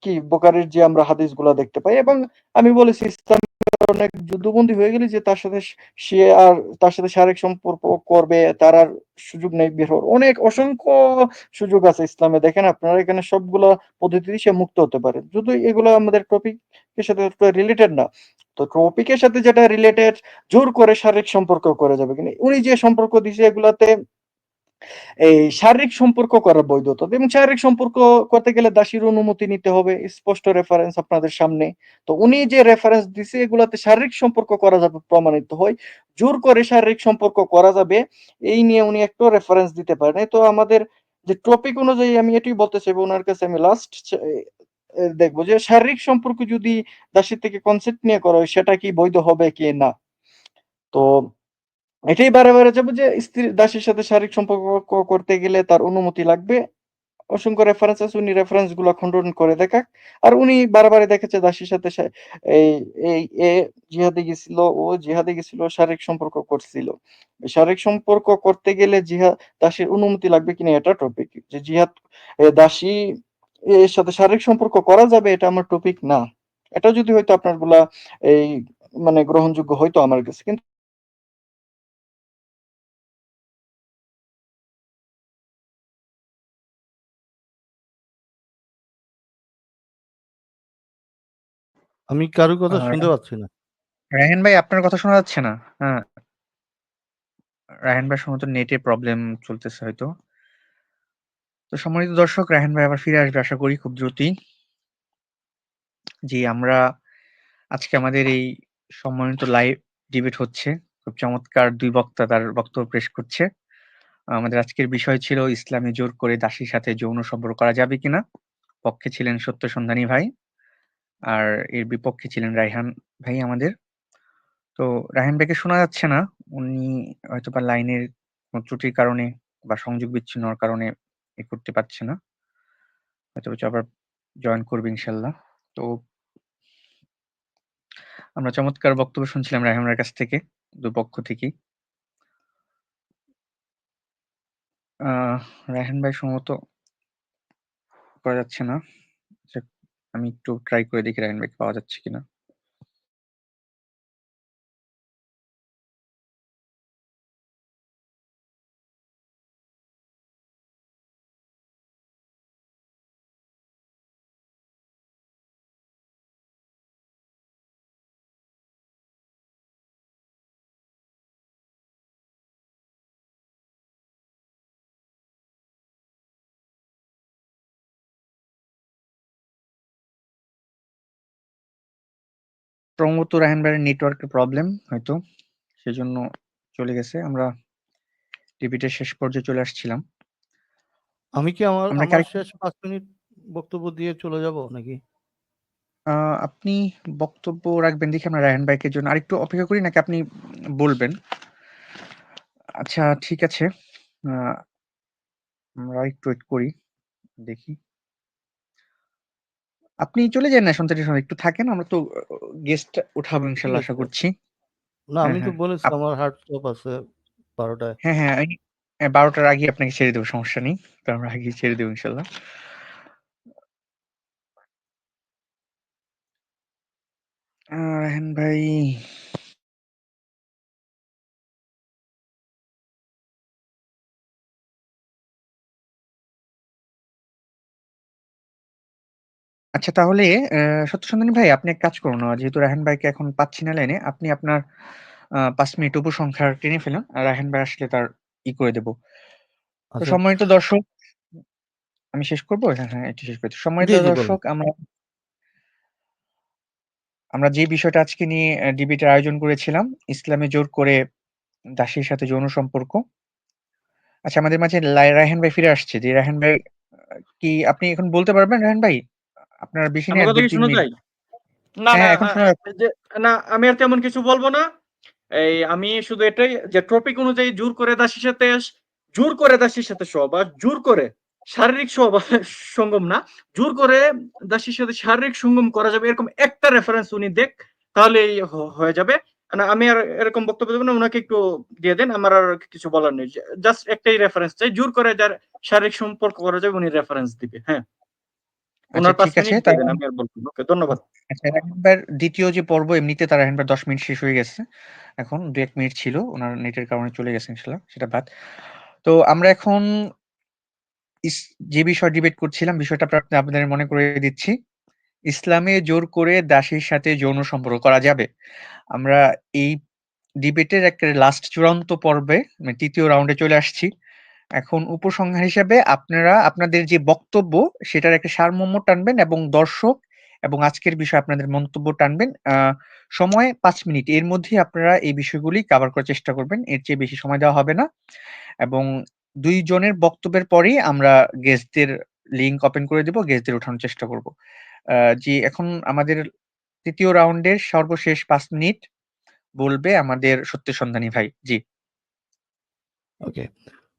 কি বুখারীর যে আমরা হাদিসগুলা দেখতে পাই, এবং আমি বলেছি ইসলামের অনেক যুদ্ধবন্দী হয়ে গেলে যে সে আর তার সাথে শারীরিক সম্পর্ক করবে, তার আর সুযোগ নেই বের হওয়ার। অসংখ্য সুযোগ আছে ইসলামে, দেখেন আপনারা এখানে সবগুলা পদ্ধতি সে মুক্ত হতে পারে, যদি এগুলো আমাদের টপিকের সাথে রিলেটেড না। তো টপিকের সাথে যেটা রিলেটেড, জোর করে শারীরিক সম্পর্ক করা যাবে কিনা, উনি যে সম্পর্ক দিছে এগুলাতে এই শারীরিক সম্পর্ক করার বৈধতা, এবং শারীরিক সম্পর্ক করতে গেলে দাসীর অনুমতি নিতে হবে, স্পষ্ট রেফারেন্স আপনাদের সামনে। তো উনি যে রেফারেন্স দিছে এগুলাতে শারীরিক সম্পর্ক করা যাবে প্রমাণিত হয়, জোর করে শারীরিক সম্পর্ক করা যাবে এই নিয়ে উনি একটা রেফারেন্স দিতে পারেন। তো আমাদের যে টপিক অনুযায়ী আমি এটাই বলতে চাইবো, ওনার কাছে আমি লাস্ট দেখবো যে শারীরিক সম্পর্ক যদি দাসীর থেকে কনসেপ্ট নিয়ে করা হয়, সেটা কি বৈধ হবে কি না। তো এটাই বারে যাবো যে দাসীর সাথে শারীরিক সম্পর্ক করতে গেলে তার অনুমতি লাগবে। অসংখ্য রেফারেন্স আছে, উনি রেফারেন্স গুলা খণ্ডন করে দেখাক। আর উনি বারবারই দেখেছে দাসীর সাথে এই এই এ জিহাদে গেছিল, ও জিহাদে গেছিল, শারীরিক সম্পর্ক করছিল। শারীরিক সম্পর্ক করতে গেলে দাসীর অনুমতি লাগবে কিনা এটা টপিক, যে দাসী এর সাথে শারীরিক সম্পর্ক করা যাবে এটা আমার টপিক না। এটা যদি হয়তো আপনার গুলা এই মানে গ্রহণযোগ্য হয়তো আমার কাছে, কিন্তু আমি কারো কথা আর শুনতে পাচ্ছি না। রায়হান ভাই আপনার কথা শোনা যাচ্ছে না? হ্যাঁ, রায়হান ভাই সম্ভবত নেটে প্রবলেম চলতেছে হয়তো। তো সম্মানিত দর্শক, রায়হান ভাই আবার ফিরে আসবে আশা করি খুব দ্রুতই। জি, আমরা আজকে আমাদের এই সম্মানিত লাইভ ডিবেট হচ্ছে। খুব চমৎকার ২ বক্তা তার বক্তব্য পেশ করছে। আমাদের আজকের বিষয় ছিল ইসলামে জোর করে দাসীর সাথে যৌন সম্পর্ক করা যাবে কিনা? পক্ষে ছিলেন সত্য সন্ধানী ভাই, আর এর বিপক্ষে ছিলেন রায়হান ভাই আমাদের। তো রায়হান ভাইকে শোনা যাচ্ছে না। উনি হয়তোবা লাইনের কোনো ত্রুটির কারণে বা সংযোগ বিচ্ছিন্ন হওয়ার কারণে করতে পারছে না। হয়তোবা আবার জয়েন করবে ইনশাআল্লাহ। তো আমরা চমৎকার বক্তব্য শুনছিলাম রায়হান ভাইয়ের কাছ থেকে, দুপক্ষ থেকেই। আহ রায়হান ভাই সম্ভবত করা যাচ্ছে না। আচ্ছা, আমি একটু ট্রাই করে দেখি রায়হান ভাইকে পাওয়া যাচ্ছে কিনা। সম্ভবত রায়হান ভাইয়ের নেটওয়ার্কের প্রবলেম হয়তো, সেজন্য চলে গেছে। আমরা ডিবেটের শেষ পর্যায়ে চলে আসছিলাম। আমি কি আমার আমরা কি আমার আরেকটু শেষ 5 মিনিট বক্তব্য দিয়ে চলে যাব নাকি? আপনি বক্তব্য রাখবেন দেখি আমরা রায়হান ভাইকের জন্য আরেকটু অপেক্ষা করি, নাকি আপনি বলবেন? আচ্ছা, ঠিক আছে। আ আমরা একটু ওয়েট করি, দেখি। আপনি চলে যান না সন্তানের একটু থাকেন। আমরা তো গেস্ট উঠাবো ঠিক ইনশাআল্লাহ আশা আছে। করছি। না, হ্যাঁ, আমি তো হ্যাঁ। বলেছি আপ আমার হার্ড স্টপ আছে 12 টায়। হ্যাঁ, হ্যাঁ, ১২ টার আগেই আপনাকে ছেড়ে দেব, সমস্যা নেই। তো আমরা আগেই ছেড়ে দেব ইনশাআল্লাহ। রায়হান ভাই, আচ্ছা তাহলে সত্যসন্ধানী ভাই আপনি এক কাজ করুন। যেহেতু রায়হান ভাইকে এখন পাচ্ছি না লাইনে, আপনি আপনার ৫ মিনিট উপসংহার টেনে ফেলুন। আর রায়হান ভাই আসলে তার করে দেব। তো আচ্ছা। সম্মানিত দর্শক, আমি শেষ করব? হ্যাঁ, হ্যাঁ, এটি শেষ করছি। সম্মানিত জি, জি বলুন। দর্শক, আমরা আমরা যে বিষয়টা আজকে নিয়ে ডিবেটের আয়োজন করেছিলাম, ইসলামে জোর করে দাসীর সাথে যৌন সম্পর্ক। আচ্ছা, আমাদের মাঝে রায়হান ভাই ফিরে আসছে। যে রায়হান ভাই, কি আপনি এখন বলতে পারবেন রায়হান ভাই? আপনার বেশি নেই আমার আর কথা কি ২-৩ শোনা মিনিট। যায়? না, হ্যাঁ, না, হ্যাঁ, এখন শোনা যাচ্ছে। যে না, আমি আর তেমন কিছু বলব না। আমি শুধু এটাই যে টপিক অনুযায়ী জোর করে দাসীর সাথে সহবাস, জোর করে শারীরিক সঙ্গম না, জোর করে দাসীর সাথে শারীরিক সঙ্গম করা যাবে এরকম একটা রেফারেন্স উনি দেখ, তাহলেই হয়ে যাবে। না, আমি আর এরকম বক্তব্য দেব না। উনাকে একটু দিয়ে দেন। আমার আর কিছু বলার নেই। জাস্ট একটাই রেফারেন্স চাই। জোর করে যার শারীরিক সম্পর্ক করা যাবে উনি রেফারেন্স দিবে। হ্যাঁ। আচ্ছা, উনার ৫ ঠিক আছে। মিনিট দিয়ে দেন। আমি আর বলব না। ওকে, ধন্যবাদ। আচ্ছা, রায়হান ভাইয়ের ২য় যে পর্ব, এমনিতে তার রায়হান ভাইয়ের ১০ মিনিট শেষ হয়ে গেছে। এখন ২-১ মিনিট ছিল। উনার নেটের কারণে চলে গেছে ইনশাআল্লাহ। সেটা বাদ। তো আমরা এখন ইস যে বিষয় ডিবেট করছিলাম, বিষয়টা আপনাদের মনে করিয়ে দিচ্ছি। ইসলামে জোর করে দাসীর সাথে যৌন সম্পর্ক করা যাবে। আমরা এই ডিবেটের একেবারে লাস্ট চূড়ান্ত পর্বে, মানে ৩য় রাউন্ডে চলে আসছি। এখন উপসংহার হিসেবে আপনারা আপনাদের যে বক্তব্য, সেটার একটা সারমর্ম টানবেন এবং দর্শক এবং আজকের বিষয়ে আপনাদের মন্তব্য টানবেন। সময় ৫ মিনিট। এর মধ্যেই আপনারা এই বিষয়গুলি কভার করার চেষ্টা করবেন। এর চেয়ে বেশি সময় দেওয়া হবে না। এবং ২ জনের বক্তব্যের পরেই আমরা গেস্টদের লিংক ওপেন করে দিব। গেস্টদের ওঠানোর চেষ্টা করব। জি, এখন আমাদের ৩য় রাউন্ডের সর্বশেষ ৫ মিনিট বলবে আমাদের সত্য সন্ধানী ভাই। জি। ওকে।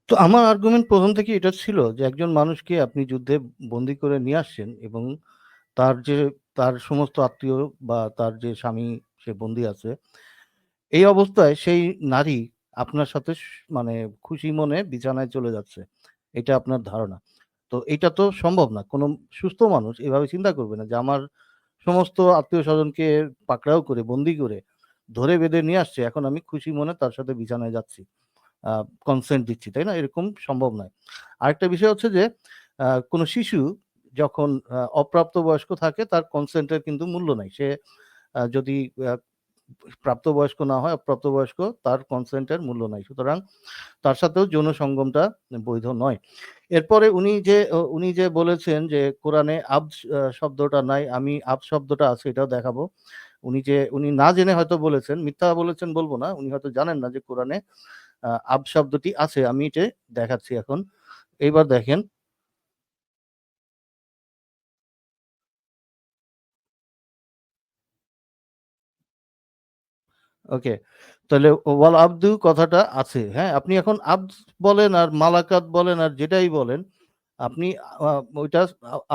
তো আমার আর্গুমেন্ট ১ম থেকেই এটা ছিল যে একজন মানুষকে আপনি যুদ্ধে বন্দী করে নিয়ে আসছেন এবং তার যে তার সমস্ত আত্মীয় বা তার যে স্বামী সে বন্দী আছে। এই অবস্থায় সেই নারী আপনার সাথে মানে খুশি মনে বিছানায় চলে যাচ্ছে। এটা আপনার ধারণা। তো এইটা তো সম্ভব না। কোনো সুস্থ মানুষ এভাবে চিন্তা করবে না যে আমার সমস্ত আত্মীয়স্বজনকে পাকড়াও করে বন্দী করে ধরে বেঁধে নিয়ে আসছে। এখন আমি খুশি মনে তার সাথে বিছানায় যাচ্ছি। আ কনসেন্ট দিচ্ছি, তাই না? এরকম সম্ভব নয়। আরেকটা বিষয় হচ্ছে যে কোনো শিশু যখন অপ্রাপ্তবয়স্ক থাকে তার কনসেন্টের কিন্তু মূল্য নাই। সে যদি প্রাপ্তবয়স্ক না হয়, অপ্রাপ্তবয়স্ক, তার কনসেন্টের মূল্য নাই। সুতরাং তার সাথেও যৌন সঙ্গমটা বৈধ নয়। এরপরে উনি যে বলেছেন যে কোরআনে শব্দটা নাই, আমি শব্দটা আছে এটাও দেখাবো। উনি না জেনে হয়তো বলেছেন, মিথ্যা বলেছেন বলবো না, উনি হয়তো জানেন না যে কোরআনে শব্দটি আছে। আমি এটা দেখাচ্ছি এখন। এইবার দেখেন। ওকে, তাহলে ওয়াল আব্দু কথাটা আছে। হ্যাঁ, আপনি এখন আব্দ বলেন আর মালাকাত বলেন আর যেটাই বলেন, আপনি ওইটা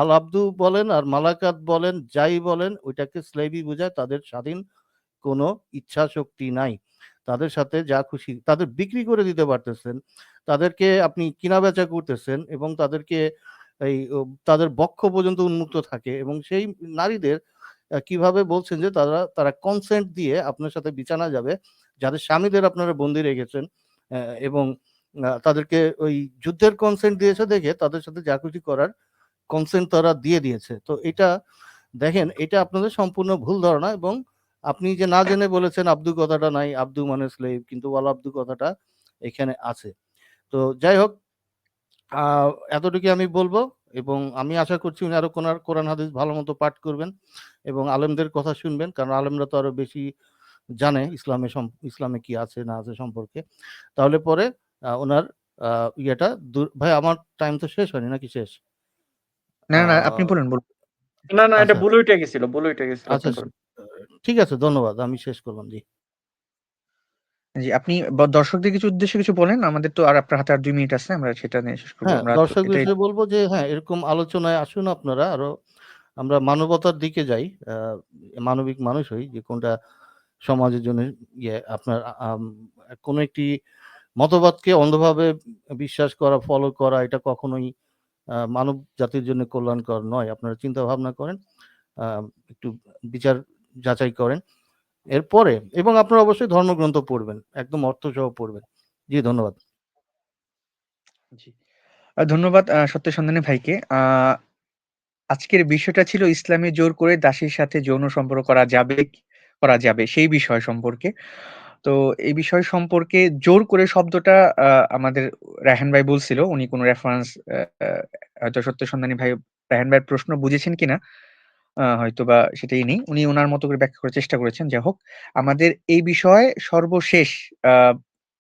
আল আব্দু বলেন আর মালাকাত বলেন, যাই বলেন, ওইটাকে স্লেভি বোঝায়। তাদের স্বাধীন কোনো ইচ্ছা শক্তি নাই। তাদের সাথে যা খুশি তাদের বিক্রি করে দিতে পারতেছেন, তাদেরকে আপনি কিনা-বেচা করতেছেন এবং তাদেরকে তাদের বক্ষ পর্যন্ত উন্মুক্ত থাকে এবং সেই নারীদের কিভাবে বলছেন যে তারা কনসেন্ট দিয়ে আপনার সাথে বিছানায় যাবে, যাদের স্বামীদের আপনারা বন্দী রেখেছেন, এবং তাদেরকে ওই যুদ্ধের কনসেন্ট দিয়েছে দেখে তাদের সাথে যা খুশি করার কনসেন্ট তারা দিয়ে দিয়েছে। তো এটা দেখেন, এটা আপনাদের সম্পূর্ণ ভুল ধারণা এবং আপনি যে না জেনে বলেছেন আব্দু কথাটা নাই, আব্দু মানে স্লেভ, কিন্তু ওয়াল আব্দু কথাটা এখানে আছে। তো যাই হোক, এতটুকুই আমি বলবো এবং আমি আশা করছি উনি আরো কোরআন হাদিস ভালো মতো পাঠ করবেন এবং আলেমদের কথা শুনবেন, কারণ আলেমরা তো আরো বেশি জানে ইসলামে কি আছে না আছে সম্পর্কে। তাহলে পরে ওনার ইয়েটা ভাই, আমার টাইম তো শেষ হয়নি নাকি শেষ? না, না, আপনি বলুন। না, এটা আচ্ছা ভুল হইটা গেছিল, আচ্ছা, আপনি বলেন। ঠিক আছে, ধন্যবাদ, আমি শেষ করলাম। জি জি, আপনি দর্শকদের উদ্দেশ্যে কিছু বলেন। আমাদের তো আর আপনার হাতে আর 2 মিনিট আছে। আমরা সেটা নিয়ে শেষ করব। হ্যাঁ, আমরা তো দর্শক এটাই। বিষয়ে বলবো যে হ্যাঁ, এরকম আলোচনায় আসুন আপনারা আরো, আমরা মানবতার দিকে যাই, মানবিক মানুষ হই, যে কোনটা সমাজের জন্য আপনার কোনো একটি মতবাদকে অন্ধভাবে বিশ্বাস করা, ফলো করা, এটা কখনোই মানব জাতির জন্য কল্যাণকর নয়। আপনারা চিন্তা ভাবনা করেন, একটু বিচার যাচাই করেন এরপরে, এবং আপনারা অবশ্যই ধর্মগ্রন্থ পড়বেন, একদম অর্থসহ পড়বেন। জি, ধন্যবাদ। জি, ধন্যবাদ সত্য সন্ধানী ভাইকে। আজকের বিষয়টা ছিল ইসলামে জোর করে দাসীর সাথে যৌন সম্পর্ক করা যাবে সেই বিষয় সম্পর্কে। তো এই বিষয় সম্পর্কে জোর করে শব্দটা আমাদের রায়হান ভাই বলছিল। উনি কোনো রেফারেন্স হয়তো সত্য সন্ধানী ভাই রায়হান ভাইয়ের প্রশ্ন বুঝেছেন কিনা হয়তোবা সেটাই নেই। উনি উনার মতো করে ব্যাখ্যা করার চেষ্টা করেছেন। যাই হোক, আমাদের এই বিষয়ে সর্বশেষ আ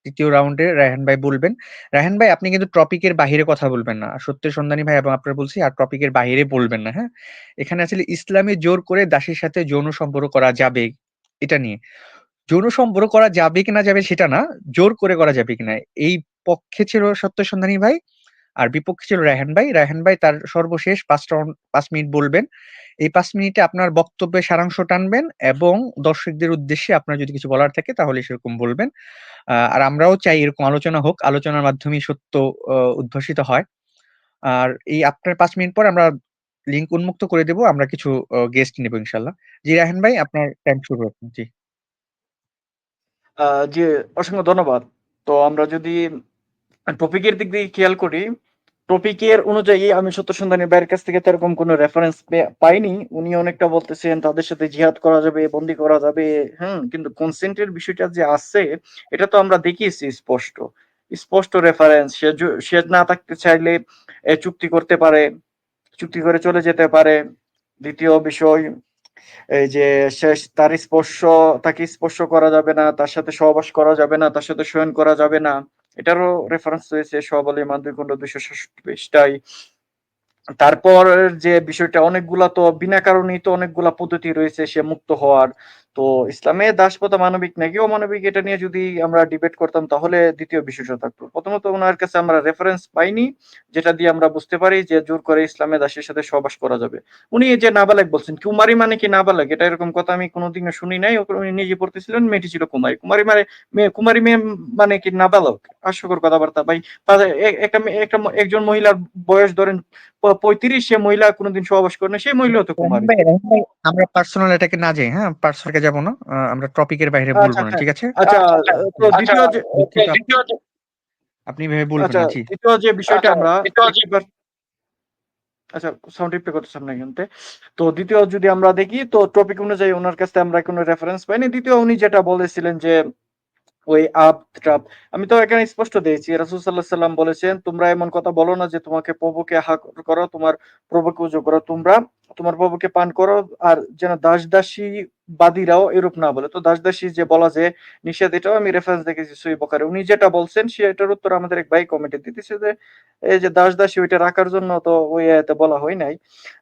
৩য় রাউন্ডে রায়হান ভাই বলবেন। রায়হান ভাই, আপনি কিন্তু টপিকের বাহিরে কথা বলবেন না। সত্যের সন্ধানী ভাই এবং আপনারা বলছি, আর টপিকের বাহিরে বলবেন না, হ্যাঁ? এখানে আসলে ইসলামে জোর করে দাসীর সাথে যৌন সম্পর্ক করা যাবে, এটা নিয়ে। যৌন সম্পর্ক করা যাবে কিনা যাবে সেটা না, জোর করে করা যাবে কিনা। এই পক্ষে ছিল সত্য সন্ধানী ভাই, আর বিপক্ষে ছিল রায়হান ভাই। রায়হান ভাই তার সর্বশেষ ৫ মিনিট বলবেন। এই ৫ মিনিটে আপনার বক্তব্যের সারাংশ টানবেন এবং দর্শকদের উদ্দেশ্যে আপনার যদি কিছু বলার থাকে তাহলে সেরকম বলবেন। আর আমরাও চাই এরকম আলোচনা হোক। আলোচনার মাধ্যমেই সত্য উদ্ভাসিত হয়। আর এই আপনার ৫ মিনিট পর আমরা লিংক উন্মুক্ত করে দেব। আমরা কিছু গেস্ট নেব ইনশাআল্লাহ। জি, রায়হান ভাই, আপনার টাইম শুরু করুন। জি। জি, অসংখ্য ধন্যবাদ। তো আমরা যদি টপিকের দিক দিয়ে খেয়াল করি, টপিকের অনুযায়ী আমি সত্য সন্ধানী ভাইয়ের কাছ থেকে তেরকম কোনো রেফারেন্স পাইনি। উনি অনেকটা বলতেছেন তাদের সাথে জিহাদ করা যাবে, বন্দী করা যাবে, কিন্তু কনসেন্টের বিষয়টা যে আছে এটা তো আমরা দেখিয়েছি স্পষ্ট রেফারেন্স। সে না থাকতে চাইলে চুক্তি করতে পারে, চুক্তি করে চলে যেতে পারে। দ্বিতীয় বিষয়, এই যে তাকে স্পর্শ করা যাবে না, তার সাথে সহবাস করা যাবে না, তার সাথে শয়ন করা যাবে না। এটারও রেফারেন্স রয়েছে সহবল ঈমান ২ খন্ড ২৬৭ পৃষ্ঠায়। তারপর যে বিষয়টা, অনেকগুলা তো বিনা কারণেই তো অনেকগুলা পদ্ধতি রয়েছে সে মুক্ত হওয়ার। তো ইসলামে দাসপ্রথা মানবিক নাকি অমানবিক, এটা নিয়ে যদি আমরা ডিবেট করতাম তাহলে দ্বিতীয় বিষয়টা থাকতো। প্রথমত ওনার কাছে আমরা রেফারেন্স পাইনি যেটা দিয়ে আমরা বুঝতে পারি যে জোর করে ইসলামে দাসের সাথে সহবাস করা যাবে। উনি এই যে নাবালেগ বলছেন, কুমারী মানে কি নাবালেগ, এটা এরকম কথা আমি কোনোদিনও শুনি নাই। উনি নিজে পড়তেছিলেন মেয়েটি ছিল কুমারী। কুমারী মেয়ে মানে কি নাবালক? হাস্যকর কথাবার্তা ভাই। একজন মহিলার বয়স ধরেন ৩৫, সে মহিলা কোনোদিন সহবাস করে না, সেই মহিলা তো কুমারী। রায়হান ভাই, আমরা পার্সোনাল এটাকে না যাই, হ্যাঁ? পার্সোনাল যাব না। আমরা টপিকের বাইরে বলব আচ্ছা, না। হ্যাঁ। ঠিক আছে? আচ্ছা, তো দ্বিতীয় যে দুঃখিত, আপনি এভাবে বলবেন আচ্ছা, না। জি। দ্বিতীয় যে বিষয়টা আমরা দেখতে আচ্ছা, সাউন্ড রিপ্লে করতেছিলাম না এখানতে। তো দ্বিতীয় যদি আমরা দেখি, তো টপিক অনুযায়ী ওনার কাছ থেকে আমরা কোনো রেফারেন্স পাইনি। দ্বিতীয় উনি যেটা বলেছিলেন যে ওই আপ-ট্রাপ। আমি তো এখানে স্পষ্ট দিয়েছি, রাসূল সাল্লাল্লাহু আলাইহি সাল্লাম বলেছেন, তোমরা এমন কথা বলো না যে তোমাকে প্রভুকে করো, তোমার প্রভুকে উজু করো। তোমরা তোমার প্রভুকে পান করো, আর যেন দাস-দাসী বাদীরাও এরূপ না বলে। তো দাস-দাসী যে বলা যে নিষেধ, এটাও আমি রেফারেন্স দেখেছি সহিহ বুখারী। উনি যেটা বলছেন সেটার উত্তর আমাদের এক ভাই কমেন্টে দিতেছে যে এই যে দাস-দাসী ওইটা রাখার জন্য তো ওই আয়াতে বলা হয় নাই।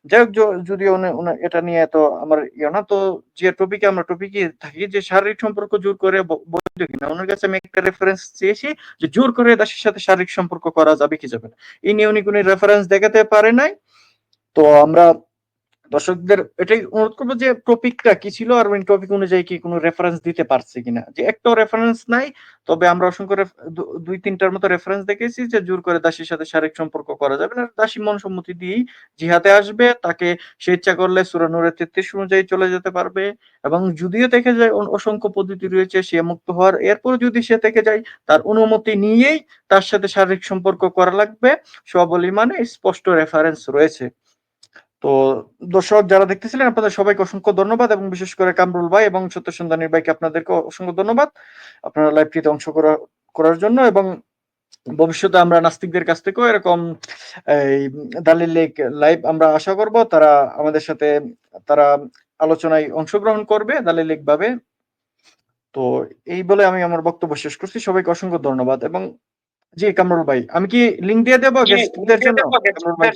যাই হোক, যদিও এটা নিয়ে তো আমার ইয়ে না। তো যে টপিকে আমরা টপিকে থাকি যে শারীরিক সম্পর্ক জোর করে বৈধ কিনা, ওনার কাছে আমি একটা রেফারেন্স চেয়েছি যে জোর করে দাসীর সাথে শারীরিক সম্পর্ক করা যাবে কি যাবে না। এই নিয়ে উনি কোনো রেফারেন্স দেখাতে পারে নাই। তো আমরা দর্শকদের এটাই অনুরোধ করবো যে টপিকটা কি ছিল আর ওই টপিক অনুযায়ী কি কোনো রেফারেন্স দিতে পারছে কিনা। যে একটাও রেফারেন্স নাই, তবে আমরা অসংখ্য দুই তিনটার মতো রেফারেন্স দেখেছি যে জোর করে দাসীর সাথে শারীরিক সম্পর্ক করা যাবে না। দাসী মন সম্মতি দিয়েই জিহাদে আসবে, তাকে সে ইচ্ছা করলে সূরা নূরের 33 অনুযায়ী চলে যেতে পারবে, এবং যদিও থেকে যায় অসংখ্য পদ্ধতি রয়েছে সে মুক্ত হওয়ার, এরপর যদি সে থেকে যায় তার অনুমতি নিয়েই তার সাথে শারীরিক সম্পর্ক করা লাগবে। সবল ইমানে স্পষ্ট রেফারেন্স রয়েছে। তো দর্শক যারা দেখতেছিলেন, আপনাদের সবাইকে অসংখ্য ধন্যবাদ, এবং বিশেষ করে কামরুল ভাই এবং সত্য সন্ধানী ভাইকে আপনাদেরকে অসংখ্য ধন্যবাদ আপনারা লাইভটিতে অংশ করার জন্য। এবং ভবিষ্যতে আমরা নাস্তিকদের কাছ থেকেও এরকম এই দালিল লেক লাইভ আমরা আশা করব, তারা আমাদের সাথে তারা আলোচনায় অংশগ্রহণ করবে দালিল লেক ভাবে। তো এই বলে আমি আমার বক্তব্য শেষ করছি। সবাইকে অসংখ্য ধন্যবাদ। এবং জি কামরুল ভাই, আমি কি লিংক দিয়ে দেবো গেস্টদের জন্য? কামরুল ভাই